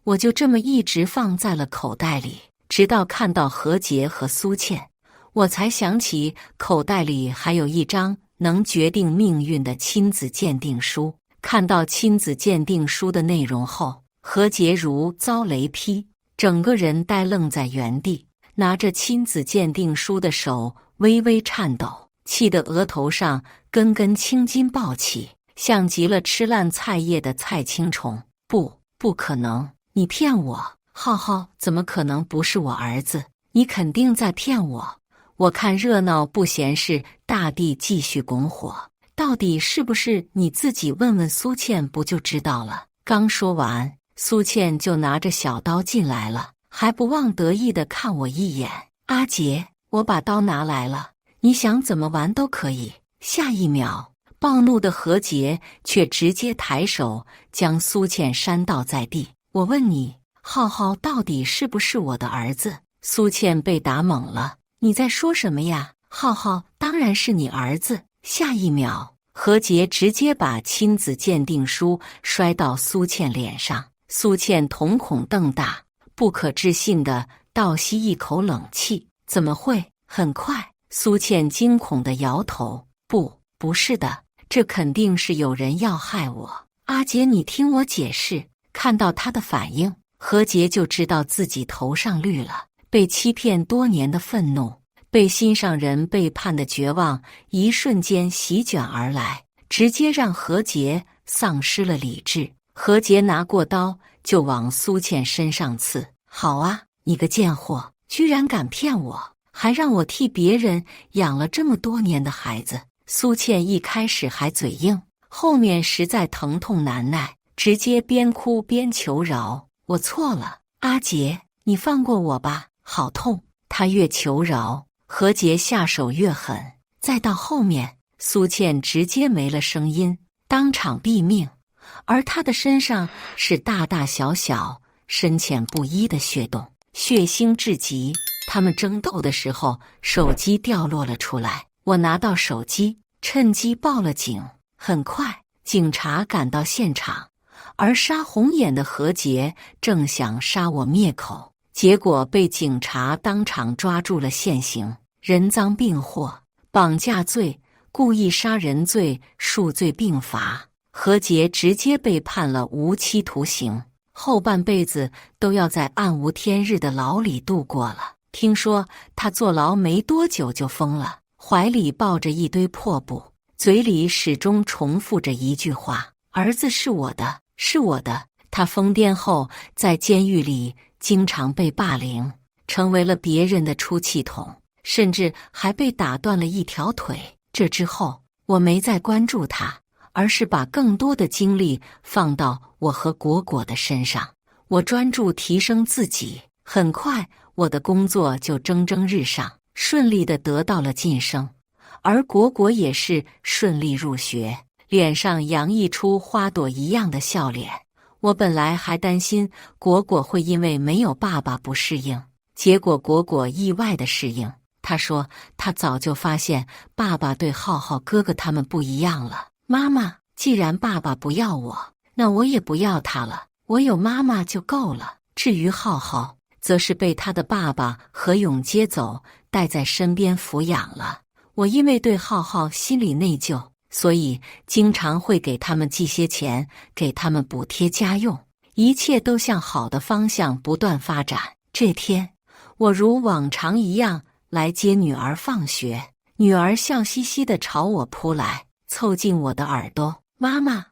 [SPEAKER 1] 我就这么一直放在了口袋里，直到看到何洁和苏倩，我才想起口袋里还有一张能决定命运的亲子鉴定书。看到亲子鉴定书的内容后，何洁如遭雷劈，整个人呆愣在原地，拿着亲子鉴定书的手微微颤抖，气得额头上根根青筋暴起，像极了吃烂菜叶的菜青虫。不可能，你骗我！浩浩怎么可能不是我儿子？你肯定在骗我！我看热闹不嫌事，大地继续拱火。到底是不是你自己问问苏倩不就知道了？刚说完，苏倩就拿着小刀进来了，还不忘得意地看我一眼。阿杰，我把刀拿来了，你想怎么玩都可以。下一秒，暴怒的何洁却直接抬手将苏倩扇倒在地。我问你，浩浩到底是不是我的儿子？苏倩被打懵了。你在说什么呀？浩浩当然是你儿子。下一秒，何洁直接把亲子鉴定书摔到苏倩脸上。苏倩瞳孔瞪大，不可置信地倒吸一口冷气。怎么会？很快，苏倩惊恐地摇头。不是的，这肯定是有人要害我。阿杰，你听我解释。看到他的反应，何洁就知道自己头上绿了。被欺骗多年的愤怒，被心上人背叛的绝望，一瞬间席卷而来，直接让何洁丧失了理智。何洁拿过刀就往苏倩身上刺。好啊，你个贱货，居然敢骗我，还让我替别人养了这么多年的孩子。苏倩一开始还嘴硬，后面实在疼痛难耐，直接边哭边求饶。我错了，阿杰，你放过我吧，好痛。他越求饶，何洁下手越狠。再到后面，苏倩直接没了声音，当场毙命。而他的身上是大大小小、深浅不一的血洞，血腥至极。他们争斗的时候，手机掉落了出来。我拿到手机，趁机报了警。很快，警察赶到现场，而杀红眼的何洁正想杀我灭口，结果被警察当场抓住了现行。人赃并获，绑架罪、故意杀人罪数罪并罚。何洁直接被判了无期徒刑，后半辈子都要在暗无天日的牢里度过了。听说他坐牢没多久就疯了，怀里抱着一堆破布，嘴里始终重复着一句话：儿子是我的，是我的。他疯癫后在监狱里经常被霸凌，成为了别人的出气筒。甚至还被打断了一条腿。这之后，我没再关注他，而是把更多的精力放到我和果果的身上。我专注提升自己，很快我的工作就蒸蒸日上，顺利地得到了晋升，而果果也是顺利入学，脸上洋溢出花朵一样的笑脸。我本来还担心果果会因为没有爸爸不适应，结果果果意外的适应。他说他早就发现爸爸对浩浩哥哥他们不一样了。妈妈，既然爸爸不要我，那我也不要他了，我有妈妈就够了。至于浩浩，则是被他的爸爸何勇接走，带在身边抚养了。我因为对浩浩心里内疚，所以经常会给他们寄些钱，给他们补贴家用，一切都向好的方向不断发展。这天，我如往常一样来接女儿放学，女儿笑嘻嘻地朝我扑来，凑近我的耳朵：“妈妈，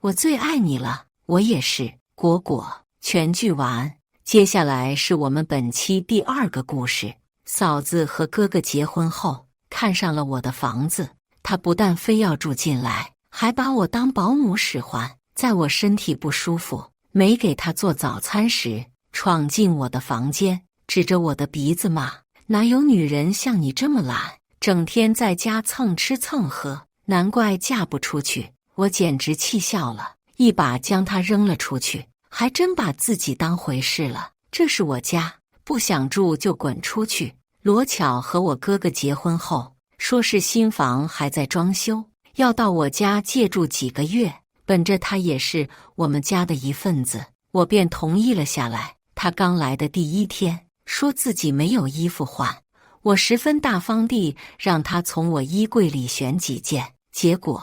[SPEAKER 1] 我最爱你了。”我也是。果果。全剧完。接下来是我们本期第2个故事。嫂子和哥哥结婚后，看上了我的房子，他不但非要住进来，还把我当保姆使唤。在我身体不舒服，没给他做早餐时，闯进我的房间，指着我的鼻子骂：“哪有女人像你这么懒，整天在家蹭吃蹭喝，难怪嫁不出去。”我简直气笑了，一把将他扔了出去，还真把自己当回事了。这是我家，不想住就滚出去。罗巧和我哥哥结婚后，说是新房还在装修，要到我家借住几个月，本着他也是我们家的一份子，我便同意了下来。他刚来的第1天，说自己没有衣服换，我十分大方地让他从我衣柜里选几件，结果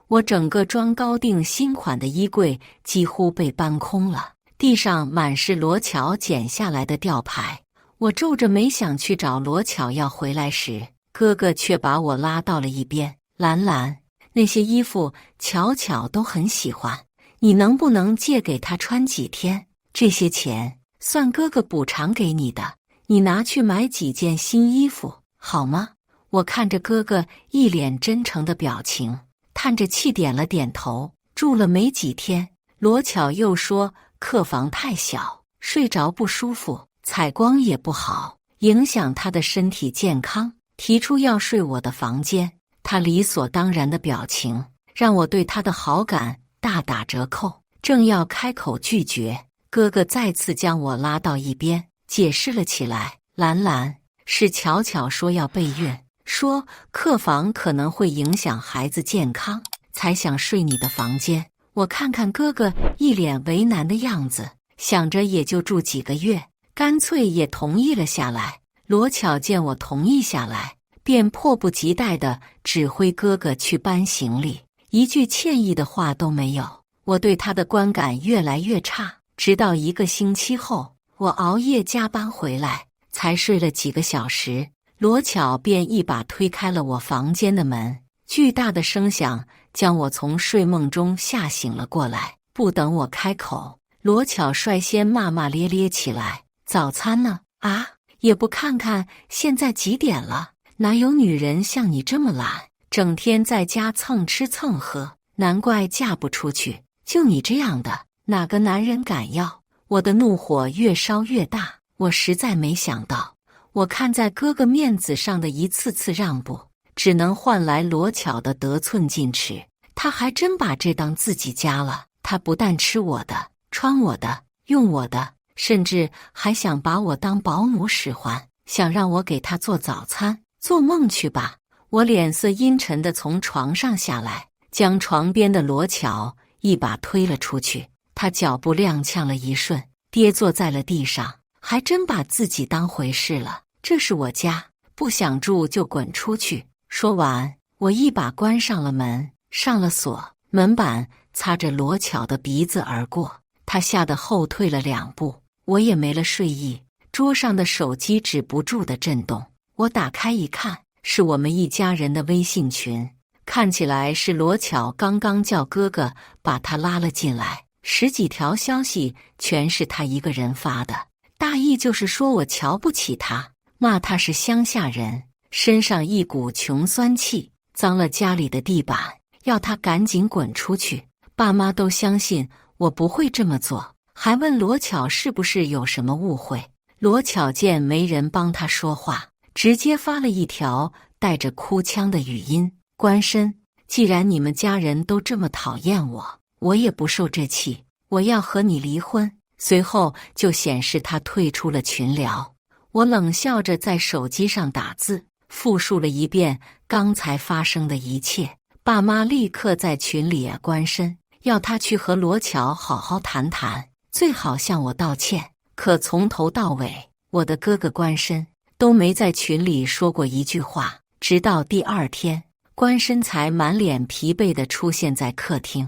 [SPEAKER 1] 我整个装高定新款的衣柜几乎被搬空了，地上满是罗巧剪下来的吊牌。我皱着眉想去找罗巧要回来时，哥哥却把我拉到了一边：“兰兰，那些衣服巧巧都很喜欢，你能不能借给她穿几天？这些钱算哥哥补偿给你的，你拿去买几件新衣服，好吗？”我看着哥哥一脸真诚的表情，叹着气点了点头。住了没几天，罗巧又说客房太小，睡着不舒服，采光也不好，影响他的身体健康，提出要睡我的房间。他理所当然的表情让我对他的好感大打折扣，正要开口拒绝，哥哥再次将我拉到一边，解释了起来：“兰兰，是巧巧说要备孕，说客房可能会影响孩子健康，才想睡你的房间。”我看看哥哥一脸为难的样子，想着也就住几个月，干脆也同意了下来。罗巧见我同意下来，便迫不及待地指挥哥哥去搬行李，一句歉意的话都没有。我对他的观感越来越差，直到1个星期后，我熬夜加班回来，才睡了几个小时，罗巧便一把推开了我房间的门，巨大的声响将我从睡梦中吓醒了过来。不等我开口，罗巧率先骂骂咧咧起来：“早餐呢？啊，也不看看现在几点了？哪有女人像你这么懒，整天在家蹭吃蹭喝，难怪嫁不出去。就你这样的，哪个男人敢要？”我的怒火越烧越大，我实在没想到，我看在哥哥面子上的一次次让步，只能换来罗巧的得寸进尺。他还真把这当自己家了，他不但吃我的，穿我的，用我的，甚至还想把我当保姆使唤，想让我给他做早餐。做梦去吧！我脸色阴沉地从床上下来，将床边的罗巧一把推了出去。他脚步踉跄了一瞬，跌坐在了地上，还真把自己当回事了。这是我家，不想住就滚出去。说完，我一把关上了门，上了锁，门板擦着罗巧的鼻子而过，他吓得后退了2步。我也没了睡意，桌上的手机止不住的震动。我打开一看，是我们一家人的微信群，看起来是罗巧刚刚叫哥哥把他拉了进来，10几条消息全是他一个人发的，大意就是说我瞧不起他，骂他是乡下人，身上一股穷酸气，脏了家里的地板，要他赶紧滚出去。爸妈都相信我不会这么做，还问罗巧是不是有什么误会。罗巧见没人帮他说话，直接发了一条带着哭腔的语音：关申，既然你们家人都这么讨厌我，我也不受这气，我要和你离婚。随后就显示他退出了群聊。我冷笑着在手机上打字，复述了一遍刚才发生的一切。爸妈立刻在群里关申，要他去和罗巧好好谈谈，最好向我道歉。可从头到尾，我的哥哥关申都没在群里说过一句话。直到第二天，关申才满脸疲惫地出现在客厅。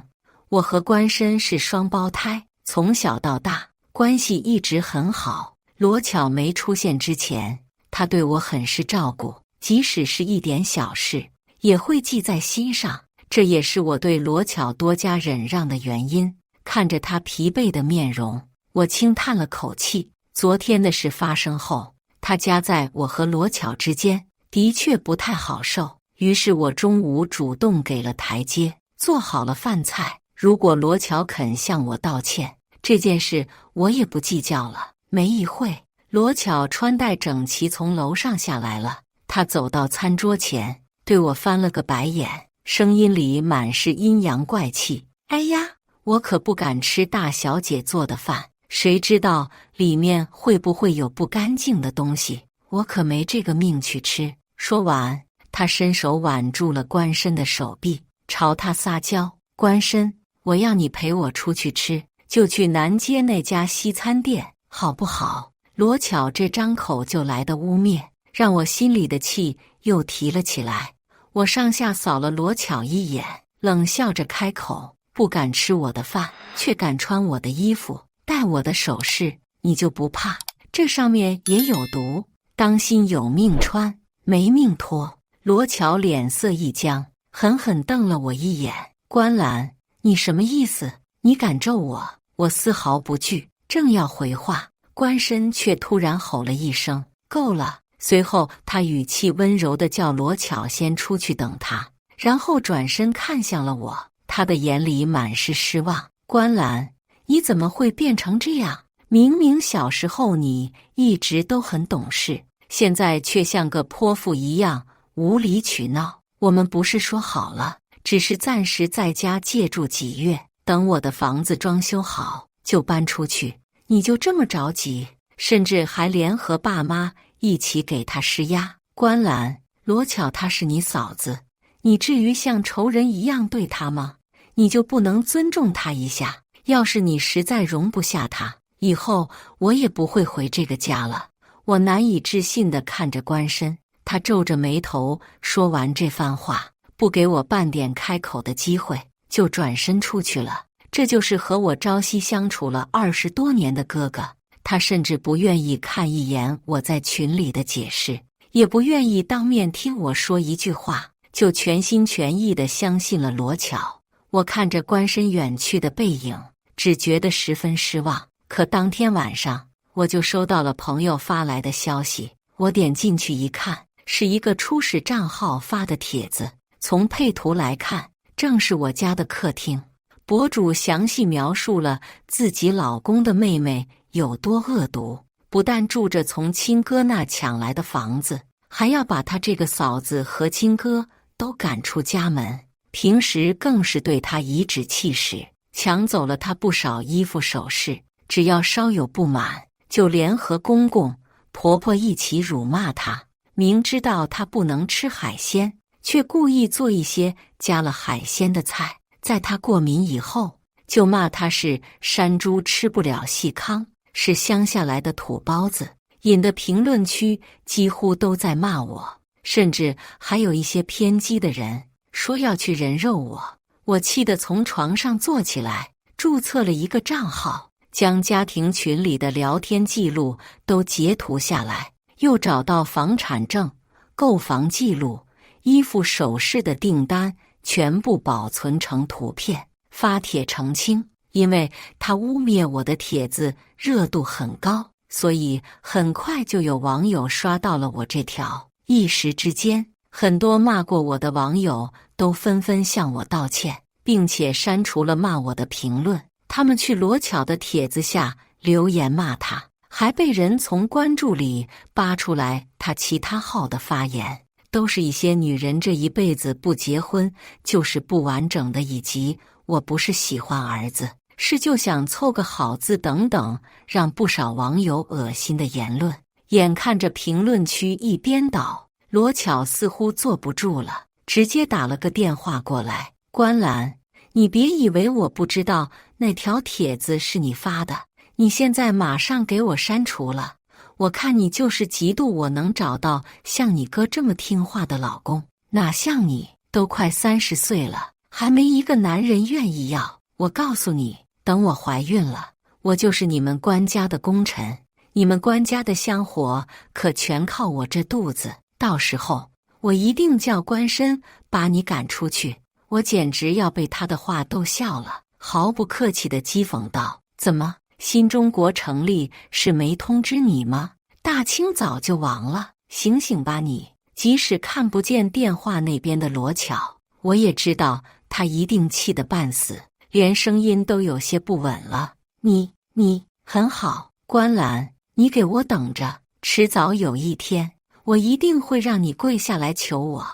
[SPEAKER 1] 我和关申是双胞胎，从小到大关系一直很好。罗巧没出现之前，他对我很是照顾，即使是一点小事也会记在心上，这也是我对罗巧多加忍让的原因。看着他疲惫的面容，我轻叹了口气。昨天的事发生后，他夹在我和罗巧之间，的确不太好受。于是我中午主动给了台阶，做好了饭菜。如果罗巧肯向我道歉，这件事我也不计较了。没一会，罗巧穿戴整齐从楼上下来了。她走到餐桌前，对我翻了个白眼，声音里满是阴阳怪气：哎呀，我可不敢吃大小姐做的饭，谁知道里面会不会有不干净的东西，我可没这个命去吃。说完，她伸手挽住了关申的手臂，朝他撒娇：关申，我要你陪我出去吃，就去南街那家西餐店，好不好？罗巧这张口就来的污蔑，让我心里的气又提了起来。我上下扫了罗巧一眼，冷笑着开口：不敢吃我的饭，却敢穿我的衣服，戴我的首饰，你就不怕这上面也有毒？当心有命穿，没命脱。罗巧脸色一僵，狠狠瞪了我一眼：关澜，你什么意思？你敢咒我？我丝毫不惧，正要回话，关申却突然吼了一声：够了！随后他语气温柔地叫罗巧先出去等他，然后转身看向了我，他的眼里满是失望：关澜，你怎么会变成这样？明明小时候你一直都很懂事，现在却像个泼妇一样无理取闹。我们不是说好了，只是暂时在家借住几月，等我的房子装修好就搬出去，你就这么着急，甚至还联合爸妈一起给他施压。关澜，罗巧她是你嫂子，你至于像仇人一样对她吗？你就不能尊重她一下？要是你实在容不下她，以后我也不会回这个家了。我难以置信地看着关申，他皱着眉头，说完这番话，不给我半点开口的机会，就转身出去了。这就是和我朝夕相处了20多年的哥哥，他甚至不愿意看一眼我在群里的解释，也不愿意当面听我说一句话，就全心全意地相信了罗巧。我看着关申远去的背影，只觉得十分失望。可当天晚上，我就收到了朋友发来的消息，我点进去一看，是一个初始账号发的帖子，从配图来看，正是我家的客厅。博主详细描述了自己老公的妹妹有多恶毒，不但住着从亲哥那抢来的房子，还要把他这个嫂子和亲哥都赶出家门，平时更是对他颐指气使，抢走了他不少衣服首饰，只要稍有不满，就联合公公婆婆一起辱骂他。明知道他不能吃海鲜，却故意做一些加了海鲜的菜，在他过敏以后，就骂他是山猪吃不了细糠，是乡下来的土包子，引得评论区几乎都在骂我，甚至还有一些偏激的人说要去人肉我。我气得从床上坐起来，注册了一个账号，将家庭群里的聊天记录都截图下来，又找到房产证、购房记录、衣服首饰的订单，全部保存成图片，发帖澄清。因为他污蔑我的帖子热度很高，所以很快就有网友刷到了我这条。一时之间，很多骂过我的网友都纷纷向我道歉，并且删除了骂我的评论。他们去罗巧的帖子下留言骂他，还被人从关注里扒出来他其他号的发言，都是一些女人这一辈子不结婚就是不完整的，以及我不是喜欢儿子，是就想凑个好字等等，让不少网友恶心的言论。眼看着评论区一边倒，罗巧似乎坐不住了，直接打了个电话过来：关澜，你别以为我不知道那条帖子是你发的，你现在马上给我删除了。我看你就是嫉妒我能找到像你哥这么听话的老公，哪像你，都快30岁了，还没一个男人愿意要。我告诉你，等我怀孕了，我就是你们关家的功臣，你们关家的香火可全靠我这肚子，到时候我一定叫关申把你赶出去。我简直要被他的话逗笑了，毫不客气地讥讽道：怎么，新中国成立是没通知你吗？大清早就亡了，醒醒吧你！即使看不见电话那边的罗巧，我也知道他一定气得半死，连声音都有些不稳了。你很好，关澜，你给我等着，迟早有一天，我一定会让你跪下来求我。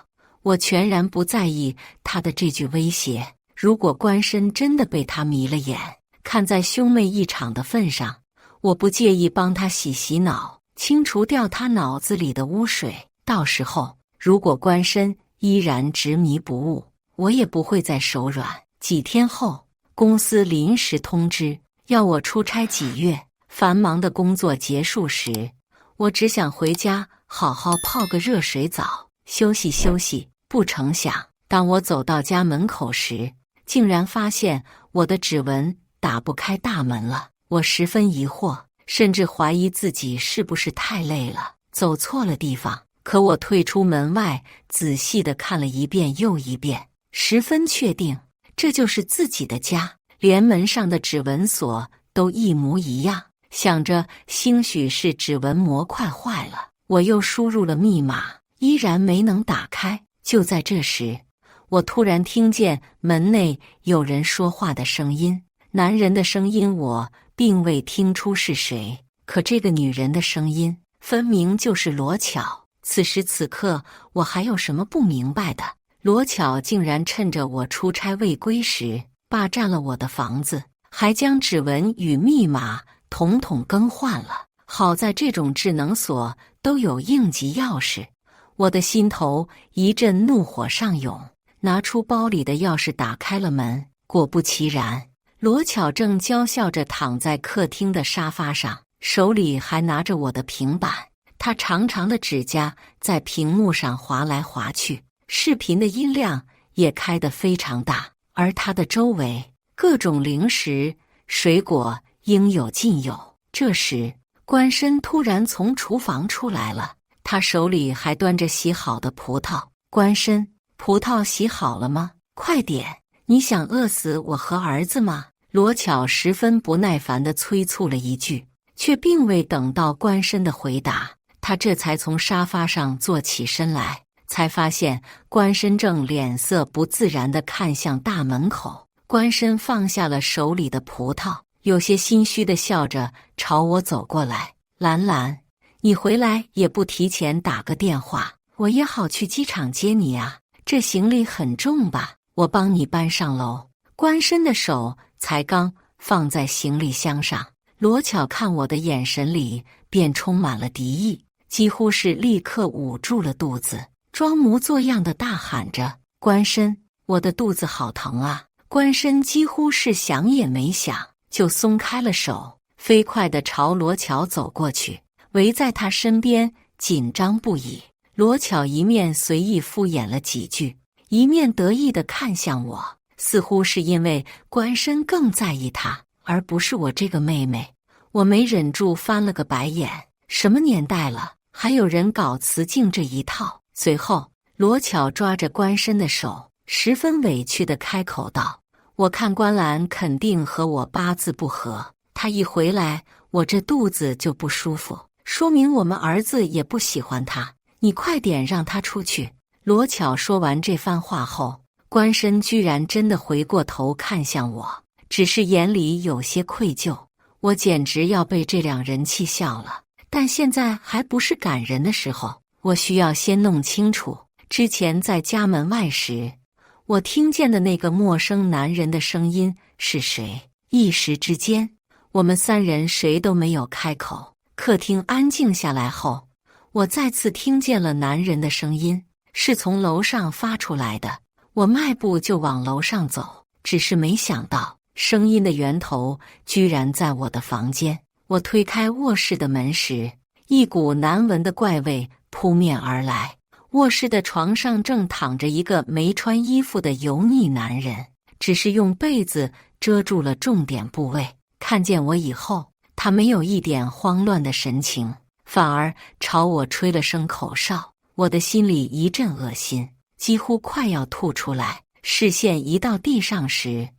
[SPEAKER 1] 我全然不在意他的这句威胁，如果关申真的被他迷了眼，看在兄妹一场的份上，我不介意帮他洗脑，清除掉他脑子里的污水。到时候，如果关申依然执迷不悟，我也不会再手软。几天后，公司临时通知要我出差几月，繁忙的工作结束时，我只想回家好好泡个热水澡，休息休息。不成想，当我走到家门口时，竟然发现我的指纹打不开大门了。我十分疑惑，甚至怀疑自己是不是太累了，走错了地方。可我退出门外，仔细地看了一遍又一遍，十分确定这就是自己的家，连门上的指纹锁都一模一样。想着兴许是指纹模块坏了，我又输入了密码，依然没能打开。就在这时，我突然听见门内有人说话的声音，男人的声音我并未听出是谁，可这个女人的声音分明就是罗巧。此时此刻，我还有什么不明白的？罗巧竟然趁着我出差未归时，霸占了我的房子，还将指纹与密码统统更换了。好在这种智能锁都有应急钥匙，我的心头一阵怒火上涌，拿出包里的钥匙打开了门。果不其然，罗巧正娇笑着躺在客厅的沙发上，手里还拿着我的平板。她长长的指甲在屏幕上划来划去，视频的音量也开得非常大，而她的周围各种零食、水果应有尽有。这时，关申突然从厨房出来了，他手里还端着洗好的葡萄。关申，葡萄洗好了吗？快点！你想饿死我和儿子吗？罗巧十分不耐烦地催促了一句，却并未等到关申的回答，他这才从沙发上坐起身来，才发现关申正脸色不自然地看向大门口。关申放下了手里的葡萄，有些心虚地笑着朝我走过来：兰兰，你回来也不提前打个电话，我也好去机场接你啊。这行李很重吧？我帮你搬上楼。关申的手才刚放在行李箱上，罗巧看我的眼神里便充满了敌意，几乎是立刻捂住了肚子，装模作样的大喊着：关申，我的肚子好疼啊！关申几乎是想也没想，就松开了手，飞快地朝罗巧走过去，围在他身边，紧张不已。罗巧一面随意敷衍了几句，一面得意地看向我，似乎是因为关申更在意他，而不是我这个妹妹。我没忍住翻了个白眼，什么年代了，还有人搞雌竞这一套？随后，罗巧抓着关申的手，十分委屈地开口道：我看关澜肯定和我八字不合，他一回来，我这肚子就不舒服，说明我们儿子也不喜欢他。你快点让他出去。罗巧说完这番话后，关申居然真的回过头看向我，只是眼里有些愧疚。我简直要被这两人气笑了。但现在还不是赶人的时候，我需要先弄清楚之前在家门外时我听见的那个陌生男人的声音是谁。一时之间，我们三人谁都没有开口。客厅安静下来后，我再次听见了男人的声音，是从楼上发出来的。我迈步就往楼上走，只是没想到声音的源头居然在我的房间。我推开卧室的门时，一股难闻的怪味扑面而来。卧室的床上正躺着一个没穿衣服的油腻男人，只是用被子遮住了重点部位。看见我以后，他没有一点慌乱的神情，反而朝我吹了声口哨。我的心里一阵恶心，几乎快要吐出来。视线移到地上时，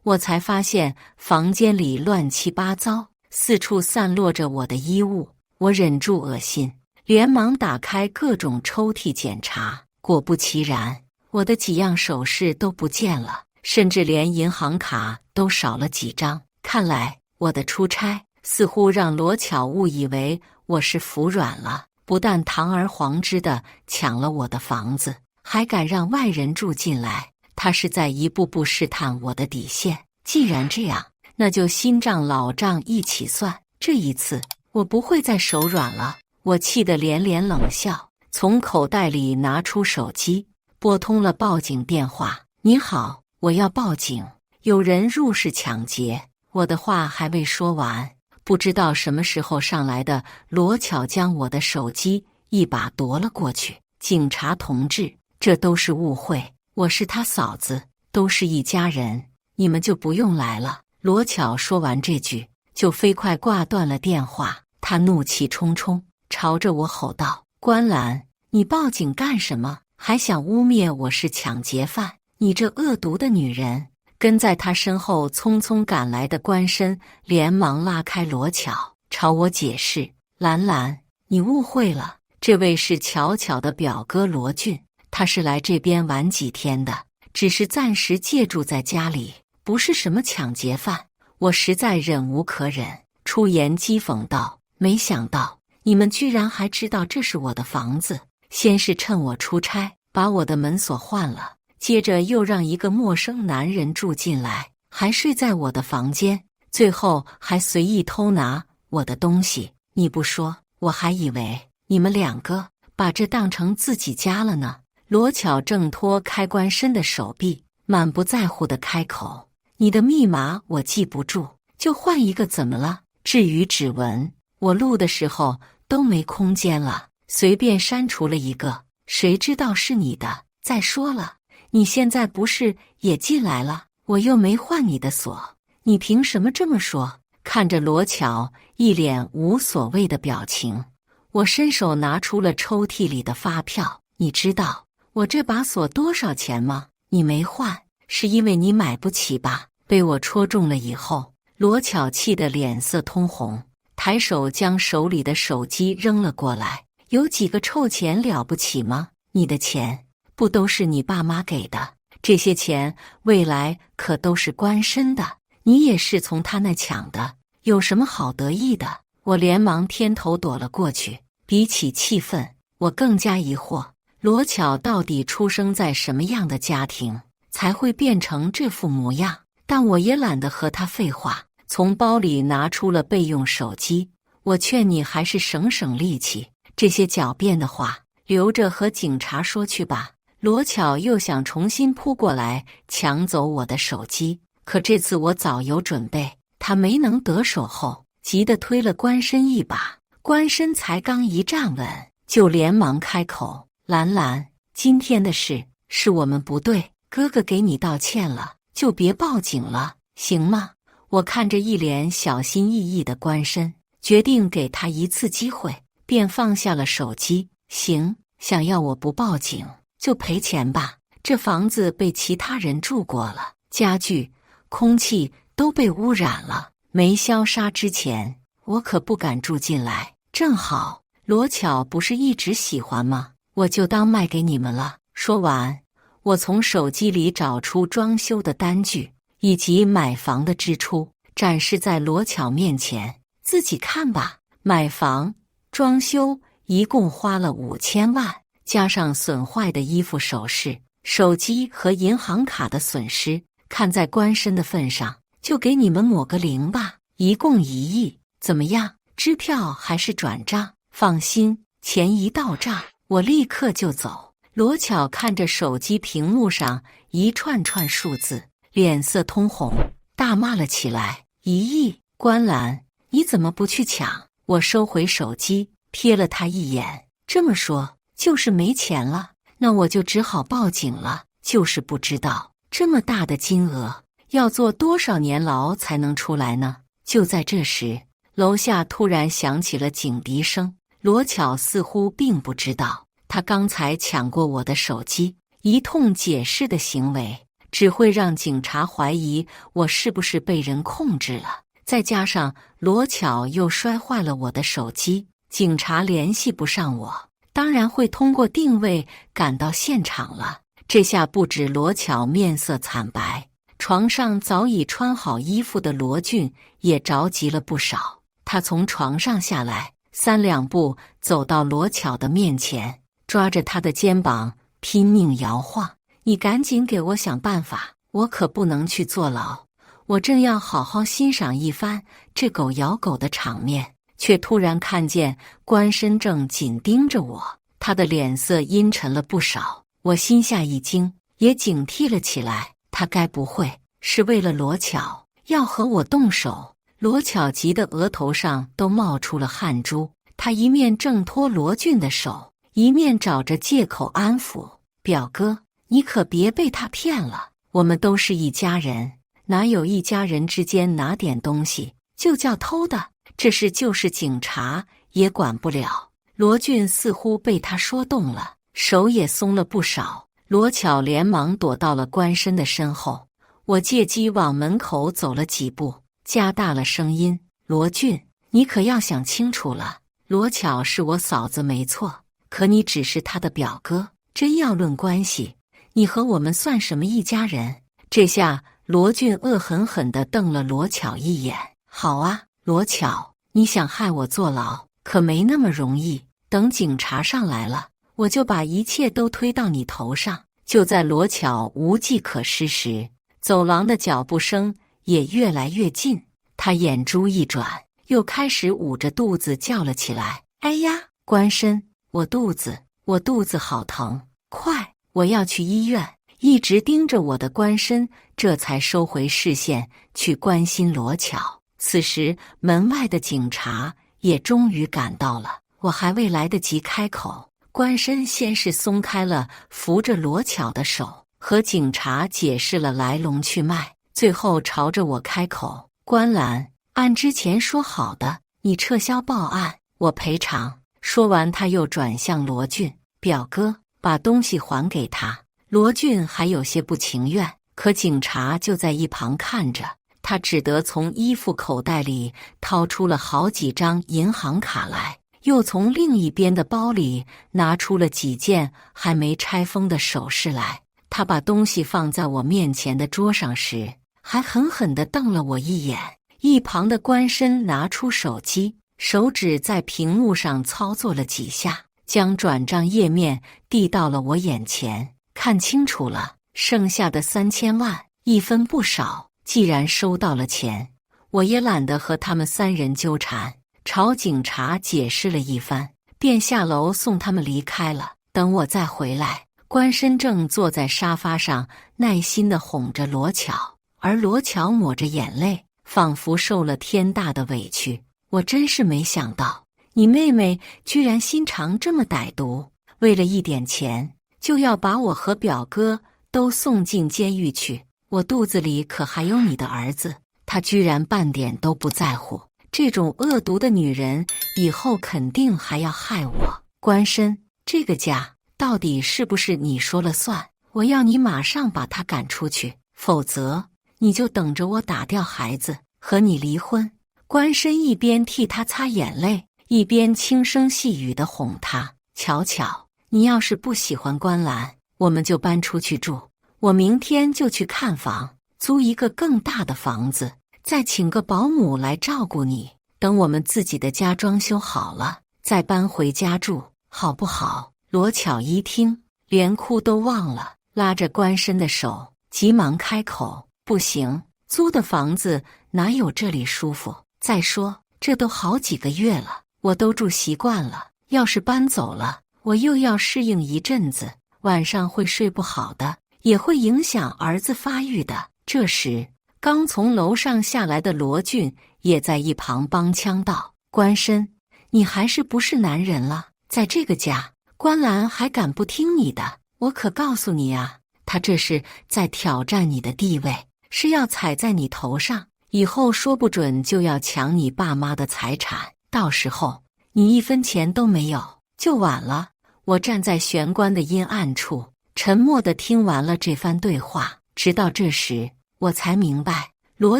[SPEAKER 1] 我才发现房间里乱七八糟，四处散落着我的衣物。我忍住恶心，连忙打开各种抽屉检查。果不其然，我的几样首饰都不见了，甚至连银行卡都少了几张。看来我的出差似乎让罗巧误以为我是服软了，不但堂而皇之地抢了我的房子，还敢让外人住进来。他是在一步步试探我的底线。既然这样，那就新账老账一起算。这一次我不会再手软了。我气得连连冷笑，从口袋里拿出手机，拨通了报警电话。你好，我要报警，有人入室抢劫。我的话还未说完，不知道什么时候上来的罗巧将我的手机一把夺了过去。警察同志，这都是误会，我是他嫂子，都是一家人，你们就不用来了。罗巧说完这句，就飞快挂断了电话。他怒气冲冲，朝着我吼道：关兰，你报警干什么？还想污蔑我是抢劫犯？你这恶毒的女人！跟在他身后匆匆赶来的关申连忙拉开罗巧，朝我解释：兰兰，你误会了，这位是巧巧的表哥罗俊，他是来这边玩几天的，只是暂时借住在家里，不是什么抢劫犯。我实在忍无可忍，出言讥讽道：没想到你们居然还知道这是我的房子，先是趁我出差把我的门锁换了，接着又让一个陌生男人住进来，还睡在我的房间，最后还随意偷拿我的东西。你不说，我还以为你们两个把这当成自己家了呢。罗巧挣脱开关申的手臂，满不在乎地开口：你的密码我记不住，就换一个怎么了？至于指纹，我录的时候都没空间了，随便删除了一个，谁知道是你的？再说了，你现在不是也进来了？我又没换你的锁，你凭什么这么说？看着罗巧一脸无所谓的表情，我伸手拿出了抽屉里的发票。你知道我这把锁多少钱吗？你没换，是因为你买不起吧？被我戳中了以后，罗巧气得脸色通红，抬手将手里的手机扔了过来。有几个臭钱了不起吗？你的钱不都是你爸妈给的？这些钱未来可都是关申的，你也是从他那抢的，有什么好得意的？我连忙偏头躲了过去。比起气愤，我更加疑惑，罗巧到底出生在什么样的家庭，才会变成这副模样？但我也懒得和他废话，从包里拿出了备用手机。我劝你还是省省力气，这些狡辩的话留着和警察说去吧。罗巧又想重新扑过来抢走我的手机，可这次我早有准备，他没能得手后，急得推了关申一把。关申才刚一站稳，就连忙开口：兰兰，今天的事是我们不对，哥哥给你道歉了，就别报警了，行吗？我看着一脸小心翼翼的关申，决定给他一次机会，便放下了手机。行，想要我不报警就赔钱吧，这房子被其他人住过了，家具、空气都被污染了，没消杀之前，我可不敢住进来。正好罗巧不是一直喜欢吗？我就当卖给你们了。说完，我从手机里找出装修的单据以及买房的支出，展示在罗巧面前。自己看吧，买房、装修一共花了5000万，加上损坏的衣服、首饰、手机和银行卡的损失，看在官绅的份上，就给你们抹个零吧，一共1亿。怎么样？支票还是转账？放心，钱一到账，我立刻就走。罗巧看着手机屏幕上一串串数字，脸色通红，大骂了起来：“1亿！关澜，你怎么不去抢？”我收回手机，瞥了他一眼，这么说就是没钱了，那我就只好报警了。就是不知道这么大的金额要坐多少年牢才能出来呢？就在这时，楼下突然响起了警笛声。罗巧似乎并不知道，他刚才抢过我的手机，一通解释的行为只会让警察怀疑我是不是被人控制了。再加上罗巧又摔坏了我的手机，警察联系不上我，当然会通过定位赶到现场了。这下不止罗巧面色惨白，床上早已穿好衣服的罗俊也着急了不少。他从床上下来，3两步走到罗巧的面前，抓着她的肩膀拼命摇晃：“你赶紧给我想办法，我可不能去坐牢。”我正要好好欣赏一番这狗咬狗的场面，却突然看见关绅正紧盯着我，他的脸色阴沉了不少。我心下一惊，也警惕了起来，他该不会是为了罗巧要和我动手？罗巧急得额头上都冒出了汗珠，他一面挣脱罗俊的手，一面找着借口安抚：“表哥，你可别被他骗了，我们都是一家人，哪有一家人之间拿点东西就叫偷的？这事就是警察也管不了。”罗俊似乎被他说动了，手也松了不少。罗巧连忙躲到了关绅的身后，我借机往门口走了几步，加大了声音：“罗俊，你可要想清楚了，罗巧是我嫂子没错，可你只是她的表哥，真要论关系，你和我们算什么一家人？”这下罗俊恶狠狠地瞪了罗巧一眼：“好啊，罗巧，你想害我坐牢，可没那么容易。等警察上来了，我就把一切都推到你头上。”就在罗巧无计可施时，走廊的脚步声也越来越近。他眼珠一转，又开始捂着肚子叫了起来：“哎呀，关绅，我肚子好疼，快，我要去医院！”一直盯着我的关绅这才收回视线，去关心罗巧。此时门外的警察也终于赶到了，我还未来得及开口，关绅先是松开了扶着罗巧的手，和警察解释了来龙去脉，最后朝着我开口：“关澜，按之前说好的，你撤销报案，我赔偿。”说完，他又转向罗俊：“表哥，把东西还给他。”罗俊还有些不情愿，可警察就在一旁看着，他只得从衣服口袋里掏出了好几张银行卡来，又从另一边的包里拿出了几件还没拆封的首饰来。他把东西放在我面前的桌上时，还狠狠地瞪了我一眼。一旁的关绅拿出手机，手指在屏幕上操作了几下，将转账页面递到了我眼前。看清楚了，剩下的3000万，一分不少。既然收到了钱，我也懒得和他们3人纠缠，朝警察解释了一番，便下楼送他们离开了。等我再回来，关绅正坐在沙发上，耐心地哄着罗巧，而罗巧抹着眼泪，仿佛受了天大的委屈。我真是没想到，你妹妹居然心肠这么歹毒，为了一点钱就要把我和表哥都送进监狱去。我肚子里可还有你的儿子，她居然半点都不在乎。这种恶毒的女人以后肯定还要害我。关绅，这个家到底是不是你说了算？我要你马上把她赶出去，否则你就等着我打掉孩子和你离婚。关深一边替他擦眼泪，一边轻声细语地哄他：巧巧，你要是不喜欢观澜，我们就搬出去住。我明天就去看房，租一个更大的房子，再请个保姆来照顾你。等我们自己的家装修好了，再搬回家住，好不好？罗巧一听，连哭都忘了，拉着关深的手，急忙开口：不行，租的房子哪有这里舒服？再说，这都好几个月了，我都住习惯了，要是搬走了，我又要适应一阵子，晚上会睡不好的，也会影响儿子发育的。这时，刚从楼上下来的罗俊也在一旁帮腔道：关深，你还是不是男人了？在这个家，关澜还敢不听你的？我可告诉你啊，他这是在挑战你的地位，是要踩在你头上，以后说不准就要抢你爸妈的财产，到时候你一分钱都没有，就晚了。我站在玄关的阴暗处，沉默地听完了这番对话，直到这时，我才明白罗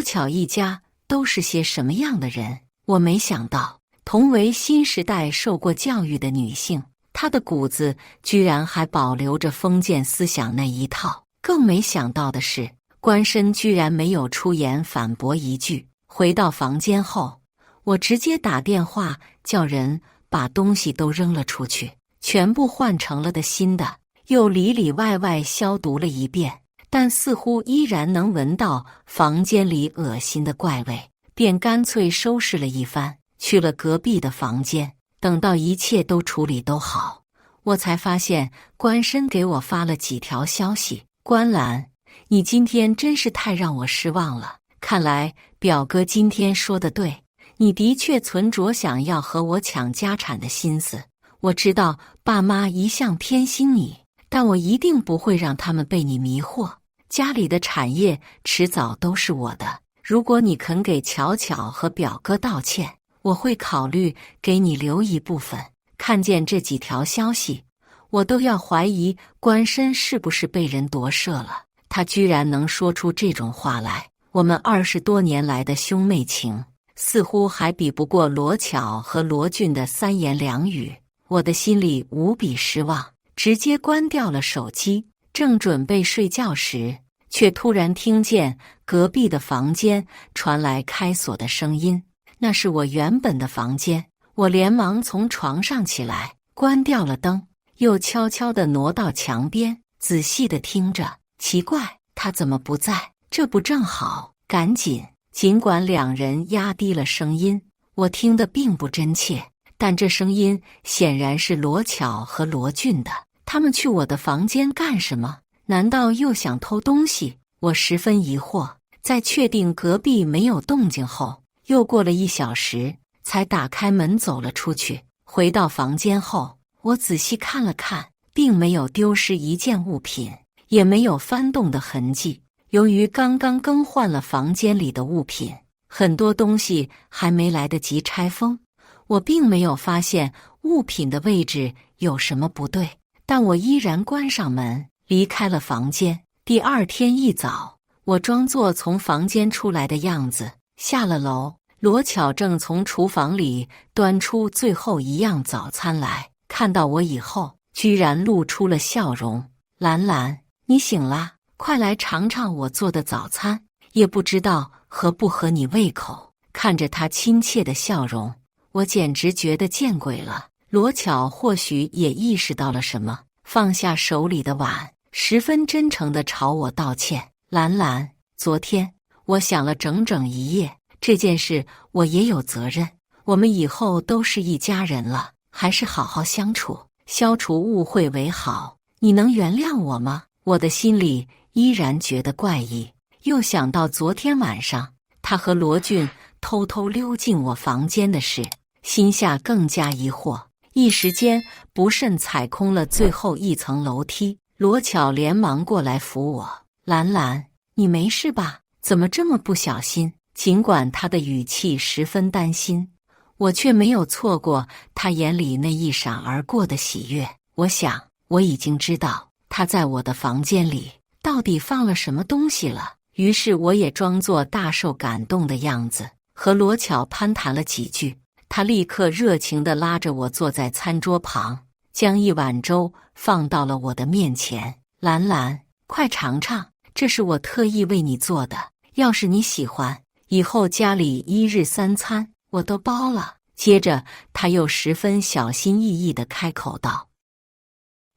[SPEAKER 1] 巧一家都是些什么样的人。我没想到，同为新时代受过教育的女性，她的骨子居然还保留着封建思想那一套。更没想到的是，关深居然没有出言反驳一句。回到房间后，我直接打电话叫人把东西都扔了出去，全部换成了的新的，又里里外外消毒了一遍，但似乎依然能闻到房间里恶心的怪味，便干脆收拾了一番，去了隔壁的房间。等到一切都处理都好，我才发现关深给我发了几条消息：关澜，你今天真是太让我失望了，看来表哥今天说的对，你的确存着想要和我抢家产的心思。我知道爸妈一向偏心你，但我一定不会让他们被你迷惑，家里的产业迟早都是我的。如果你肯给巧巧和表哥道歉，我会考虑给你留一部分。看见这几条消息，我都要怀疑关深是不是被人夺舍了，他居然能说出这种话来。我们20多年来的兄妹情，似乎还比不过罗巧和罗俊的三言两语。我的心里无比失望，直接关掉了手机。正准备睡觉时，却突然听见隔壁的房间传来开锁的声音，那是我原本的房间。我连忙从床上起来，关掉了灯，又悄悄地挪到墙边，仔细地听着。奇怪，他怎么不在？这不正好？赶紧！尽管两人压低了声音，我听得并不真切，但这声音显然是罗巧和罗俊的。他们去我的房间干什么？难道又想偷东西？我十分疑惑。在确定隔壁没有动静后，又过了1小时，才打开门走了出去。回到房间后，我仔细看了看，并没有丢失一件物品，也没有翻动的痕迹。由于刚刚更换了房间里的物品，很多东西还没来得及拆封，我并没有发现物品的位置有什么不对，但我依然关上门，离开了房间。第二天一早，我装作从房间出来的样子，下了楼。罗巧正从厨房里端出最后一样早餐来，看到我以后，居然露出了笑容。兰兰，你醒啦，快来尝尝我做的早餐，也不知道合不合你胃口。看着他亲切的笑容，我简直觉得见鬼了。罗巧或许也意识到了什么，放下手里的碗，十分真诚地朝我道歉。兰兰，昨天我想了整整一夜，这件事我也有责任，我们以后都是一家人了，还是好好相处，消除误会为好。你能原谅我吗？我的心里依然觉得怪异，又想到昨天晚上他和罗俊偷偷溜进我房间的事，心下更加疑惑，一时间不慎踩空了最后一层楼梯。罗巧连忙过来扶我：兰兰，你没事吧？怎么这么不小心？尽管他的语气十分担心，我却没有错过他眼里那一闪而过的喜悦。我想，我已经知道他在我的房间里到底放了什么东西了。于是我也装作大受感动的样子，和和罗巧攀谈了几句，他立刻热情地拉着我坐在餐桌旁，将一碗粥放到了我的面前。兰兰，快尝尝，这是我特意为你做的，要是你喜欢，以后家里1日3餐我都包了。接着他又十分小心翼翼地开口道：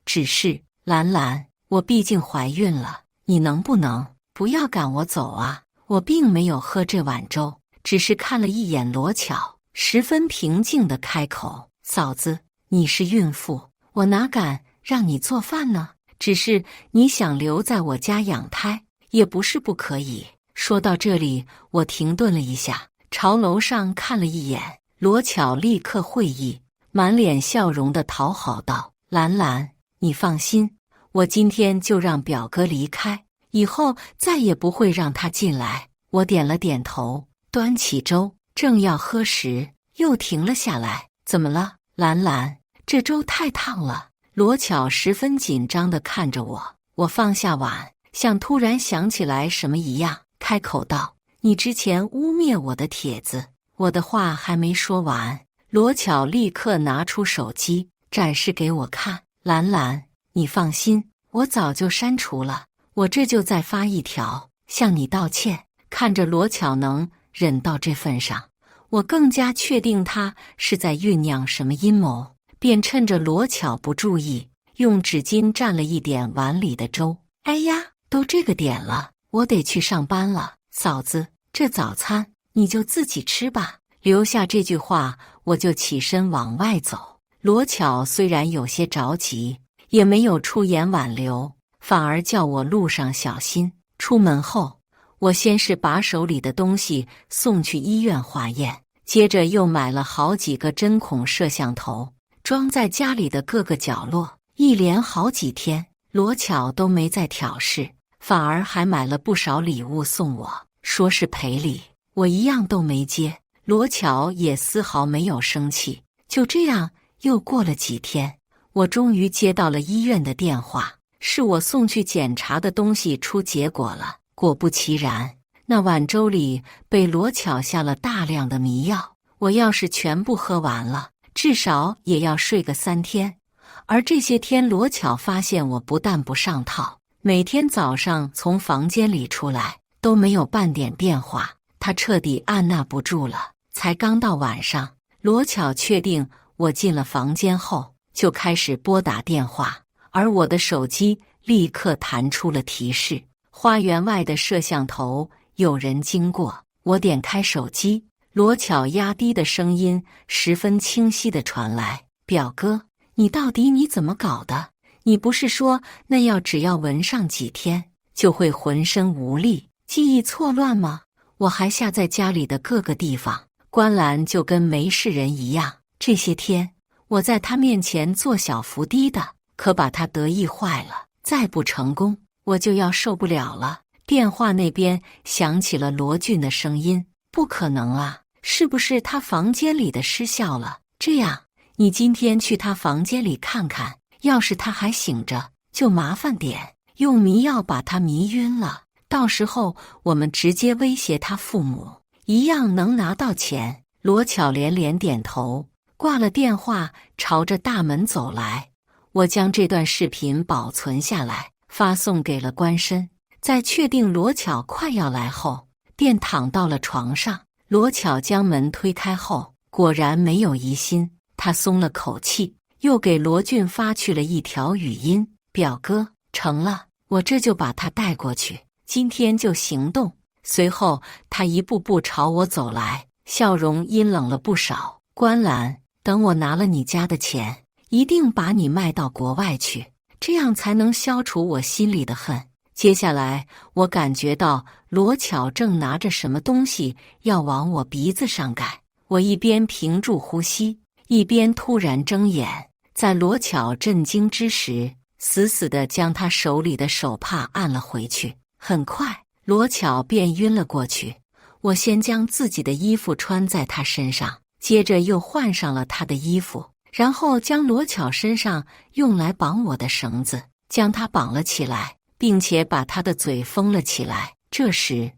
[SPEAKER 1] 只是兰兰，我毕竟怀孕了，你能不能不要赶我走啊？我并没有喝这碗粥，只是看了一眼罗巧，十分平静地开口：嫂子，你是孕妇，我哪敢让你做饭呢？只是你想留在我家养胎，也不是不可以。说到这里，我停顿了一下，朝楼上看了一眼。罗巧立刻会意，满脸笑容地讨好道：兰兰，你放心，我今天就让表哥离开，以后再也不会让他进来。我点了点头，端起粥，正要喝时，又停了下来。怎么了，兰兰？这粥太烫了。罗巧十分紧张地看着我，我放下碗，像突然想起来什么一样，开口道：你之前污蔑我的帖子。我的话还没说完，罗巧立刻拿出手机展示给我看。兰兰，你放心，我早就删除了，我这就再发一条向你道歉。看着罗巧能忍到这份上，我更加确定她是在酝酿什么阴谋，便趁着罗巧不注意，用纸巾蘸了一点碗里的粥。哎呀，都这个点了，我得去上班了，嫂子，这早餐你就自己吃吧。留下这句话，我就起身往外走。罗巧虽然有些着急，也没有出言挽留，反而叫我路上小心。出门后，我先是把手里的东西送去医院化验，接着又买了好几个针孔摄像头，装在家里的各个角落。一连好几天，罗巧都没再挑事，反而还买了不少礼物送我，说是赔礼，我一样都没接。罗巧也丝毫没有生气。就这样又过了几天，我终于接到了医院的电话，是我送去检查的东西出结果了。果不其然，那碗粥里被罗巧下了大量的迷药，我要是全部喝完了，至少也要睡个3天。而这些天，罗巧发现我不但不上套，每天早上从房间里出来都没有半点变化，她彻底按捺不住了。才刚到晚上，罗巧确定我进了房间后，就开始拨打电话，而我的手机立刻弹出了提示：花园外的摄像头有人经过。我点开手机，罗巧压低的声音十分清晰地传来：表哥，你到底你怎么搞的？你不是说那药只要闻上几天就会浑身无力、记忆错乱吗？我还下在家里的各个地方，观澜就跟没事人一样。这些天我在他面前做小伏低的，可把他得意坏了。再不成功，我就要受不了了。电话那边响起了罗俊的声音：不可能啊，是不是他房间里的失效了？这样，你今天去他房间里看看，要是他还醒着，就麻烦点，用迷药把他迷晕了。到时候我们直接威胁他父母，一样能拿到钱。罗巧连连点头，挂了电话，朝着大门走来。我将这段视频保存下来，发送给了关申。在确定罗巧快要来后，便躺到了床上。罗巧将门推开后，果然没有疑心，他松了口气，又给罗俊发去了一条语音：表哥，成了，我这就把他带过去，今天就行动。随后他一步步朝我走来，笑容阴冷了不少。观澜，等我拿了你家的钱，一定把你卖到国外去，这样才能消除我心里的恨。接下来我感觉到罗巧正拿着什么东西要往我鼻子上盖，我一边屏住呼吸，一边突然睁眼，在罗巧震惊之时，死死地将她手里的手帕按了回去。很快罗巧便晕了过去。我先将自己的衣服穿在她身上，接着又换上了她的衣服，然后将罗巧身上用来绑我的绳子将她绑了起来，并且把她的嘴封了起来。这时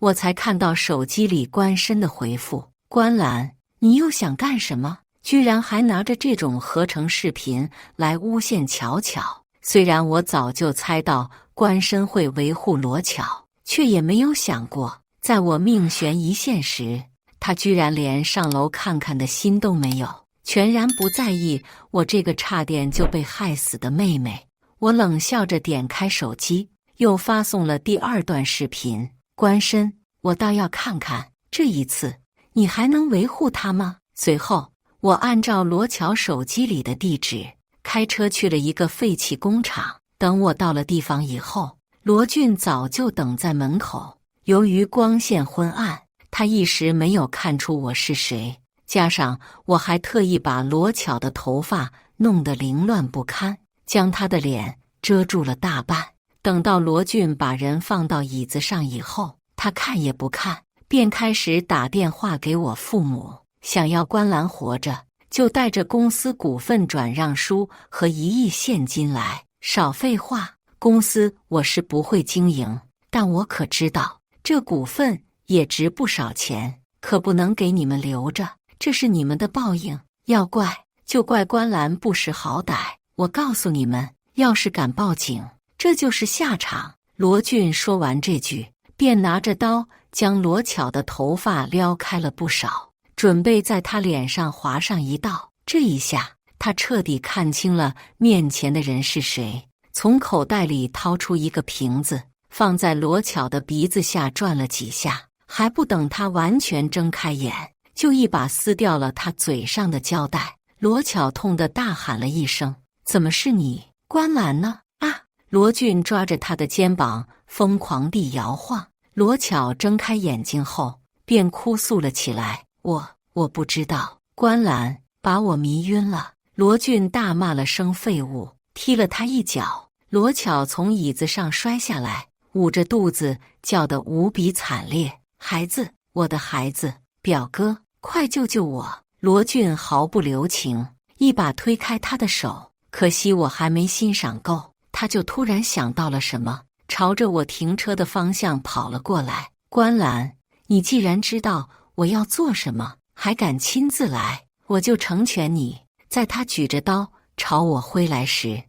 [SPEAKER 1] 我才看到手机里关深的回复：关澜，你又想干什么？居然还拿着这种合成视频来诬陷巧巧。虽然我早就猜到关深会维护罗巧，却也没有想过，在我命悬一线时，他居然连上楼看看的心都没有，全然不在意我这个差点就被害死的妹妹。我冷笑着点开手机，又发送了第2段视频。关深，我倒要看看，这一次你还能维护他吗？随后，我按照罗巧手机里的地址，开车去了一个废弃工厂。等我到了地方以后，罗俊早就等在门口。由于光线昏暗，他一时没有看出我是谁，加上我还特意把罗巧的头发弄得凌乱不堪，将他的脸遮住了大半。等到罗俊把人放到椅子上以后，他看也不看，便开始打电话给我父母，想要关澜活着，就带着公司股份转让书和1亿现金来。少废话，公司我是不会经营，但我可知道这股份也值不少钱，可不能给你们留着，这是你们的报应。要怪就怪关澜不识好歹，我告诉你们，要是敢报警，这就是下场。罗俊说完这句，便拿着刀将罗巧的头发撩开了不少，准备在他脸上划上一道。这一下他彻底看清了面前的人是谁，从口袋里掏出一个瓶子，放在罗巧的鼻子下转了几下，还不等他完全睁开眼，就一把撕掉了他嘴上的胶带。罗巧痛得大喊了一声：怎么是你？关澜呢？啊！罗俊抓着他的肩膀疯狂地摇晃。罗巧睁开眼睛后便哭诉了起来：我不知道，关澜把我迷晕了。罗俊大骂了声废物，踢了他一脚。罗巧从椅子上摔下来，捂着肚子叫得无比惨烈：孩子，我的孩子，表哥，快救救我！罗俊毫不留情，一把推开他的手。可惜我还没欣赏够，他就突然想到了什么，朝着我停车的方向跑了过来。关澜，你既然知道我要做什么，还敢亲自来，我就成全你。在他举着刀朝我挥来时，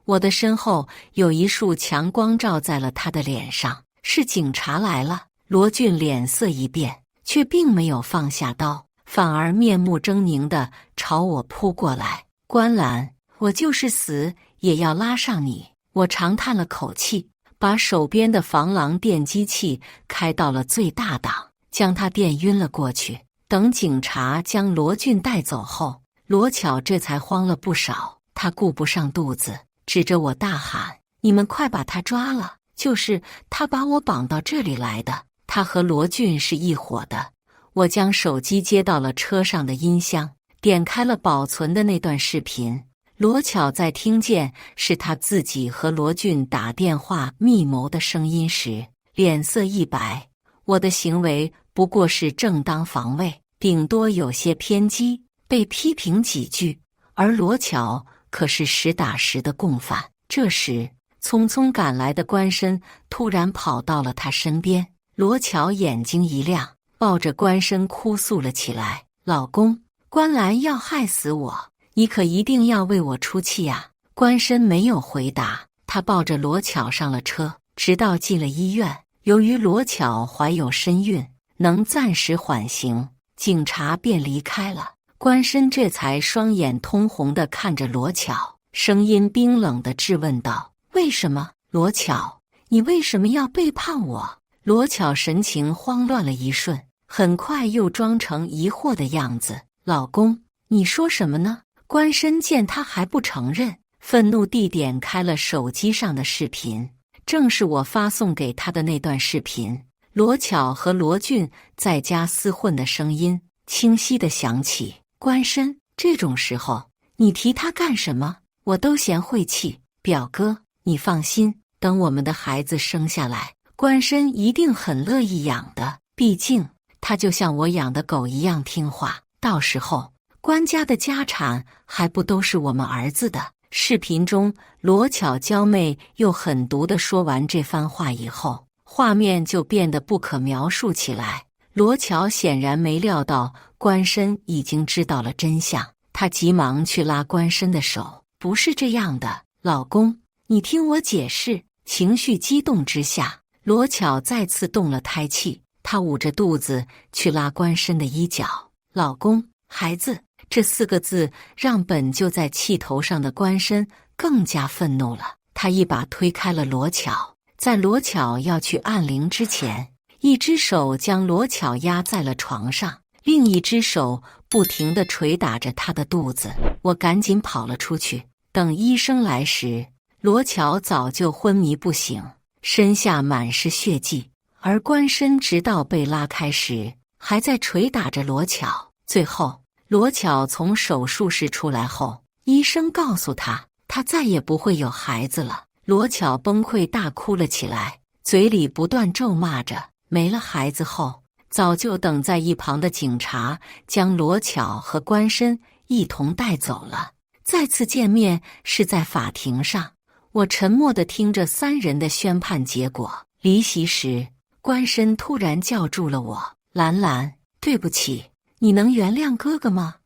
[SPEAKER 1] 我的身后有一束强光照在了他的脸上，是警察来了。罗俊脸色一变，却并没有放下刀，反而面目狰狞地朝我扑过来。关澜，我就是死也要拉上你！我长叹了口气，把手边的防狼电击器开到了最大档，将他电晕了过去。等警察将罗俊带走后，罗巧这才慌了不少，他顾不上肚子，指着我大喊：你们快把他抓了！就是他把我绑到这里来的，他和罗俊是一伙的。我将手机接到了车上的音箱，点开了保存的那段视频。罗巧在听见是他自己和罗俊打电话密谋的声音时，脸色一白。我的行为不过是正当防卫，顶多有些偏激，被批评几句，而罗巧可是实打实的共犯。这时，匆匆赶来的关深突然跑到了他身边，罗巧眼睛一亮，抱着关深哭诉了起来：老公，关澜要害死我，你可一定要为我出气啊！关深没有回答，他抱着罗巧上了车，直到进了医院。由于罗巧怀有身孕，能暂时缓刑，警察便离开了。关深这才双眼通红地看着罗巧，声音冰冷地质问道：为什么？罗巧，你为什么要背叛我？罗巧神情慌乱了一瞬，很快又装成疑惑的样子：老公，你说什么呢？关深见他还不承认，愤怒地点开了手机上的视频，正是我发送给他的那段视频。罗巧和罗俊在家厮混的声音清晰地响起：关深，这种时候你提他干什么？我都嫌晦气。表哥，你放心，等我们的孩子生下来，关深一定很乐意养的，毕竟他就像我养的狗一样听话，到时候关家的家产还不都是我们儿子的。视频中，罗巧娇媚又狠毒地说完这番话以后，画面就变得不可描述起来。罗乔显然没料到关申已经知道了真相，他急忙去拉关申的手。不是这样的，老公，你听我解释。情绪激动之下，罗乔再次动了胎气，他捂着肚子去拉关申的衣角。老公，孩子，这4个字让本就在气头上的关申更加愤怒了。他一把推开了罗乔，在罗乔要去按铃之前，一只手将罗乔压在了床上，另一只手不停地捶打着他的肚子。我赶紧跑了出去，等医生来时，罗乔早就昏迷不醒，身下满是血迹，而关申直到被拉开时，还在捶打着罗乔。最后，罗乔从手术室出来后，医生告诉他，他再也不会有孩子了。罗乔崩溃大哭了起来，嘴里不断咒骂着。没了孩子后，早就等在一旁的警察将罗乔和关申一同带走了。再次见面是在法庭上，我沉默地听着3人的宣判结果。离席时，关申突然叫住了我：“兰兰，对不起，你能原谅哥哥吗？”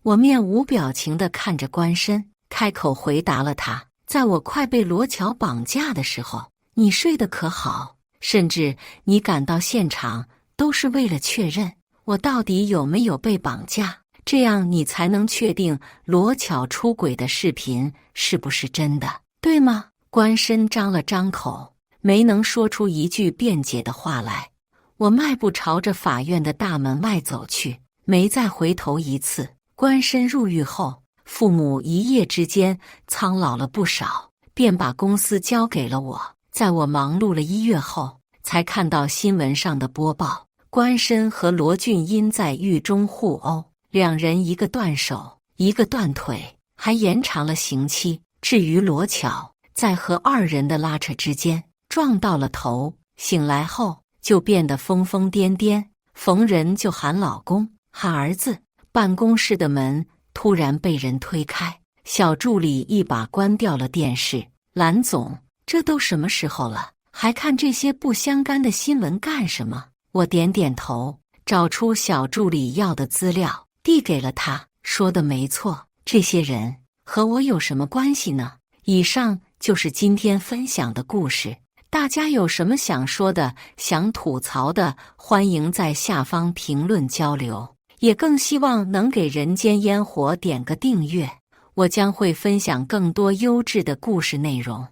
[SPEAKER 1] 我面无表情地看着关申，开口回答了他：“在我快被罗乔绑架的时候，你睡得可好？甚至你赶到现场都是为了确认我到底有没有被绑架，这样你才能确定罗乔出轨的视频是不是真的，对吗？”关申张了张口，没能说出一句辩解的话来。我迈步朝着法院的大门外走去，没再回头一次。关申入狱后，父母一夜之间苍老了不少，便把公司交给了我。在我忙碌了1月后，才看到新闻上的播报，关申和罗俊因在狱中互殴，两人一个断手，一个断腿，还延长了刑期。至于罗乔，在和2人的拉扯之间撞到了头，醒来后就变得疯疯癫癫，逢人就喊老公，喊儿子。办公室的门突然被人推开，小助理一把关掉了电视。兰总，这都什么时候了，还看这些不相干的新闻干什么？我点点头，找出小助理要的资料，递给了他。说的没错，这些人和我有什么关系呢？以上就是今天分享的故事，大家有什么想说的、想吐槽的，欢迎在下方评论交流，也更希望能给人间烟火点个订阅，我将会分享更多优质的故事内容。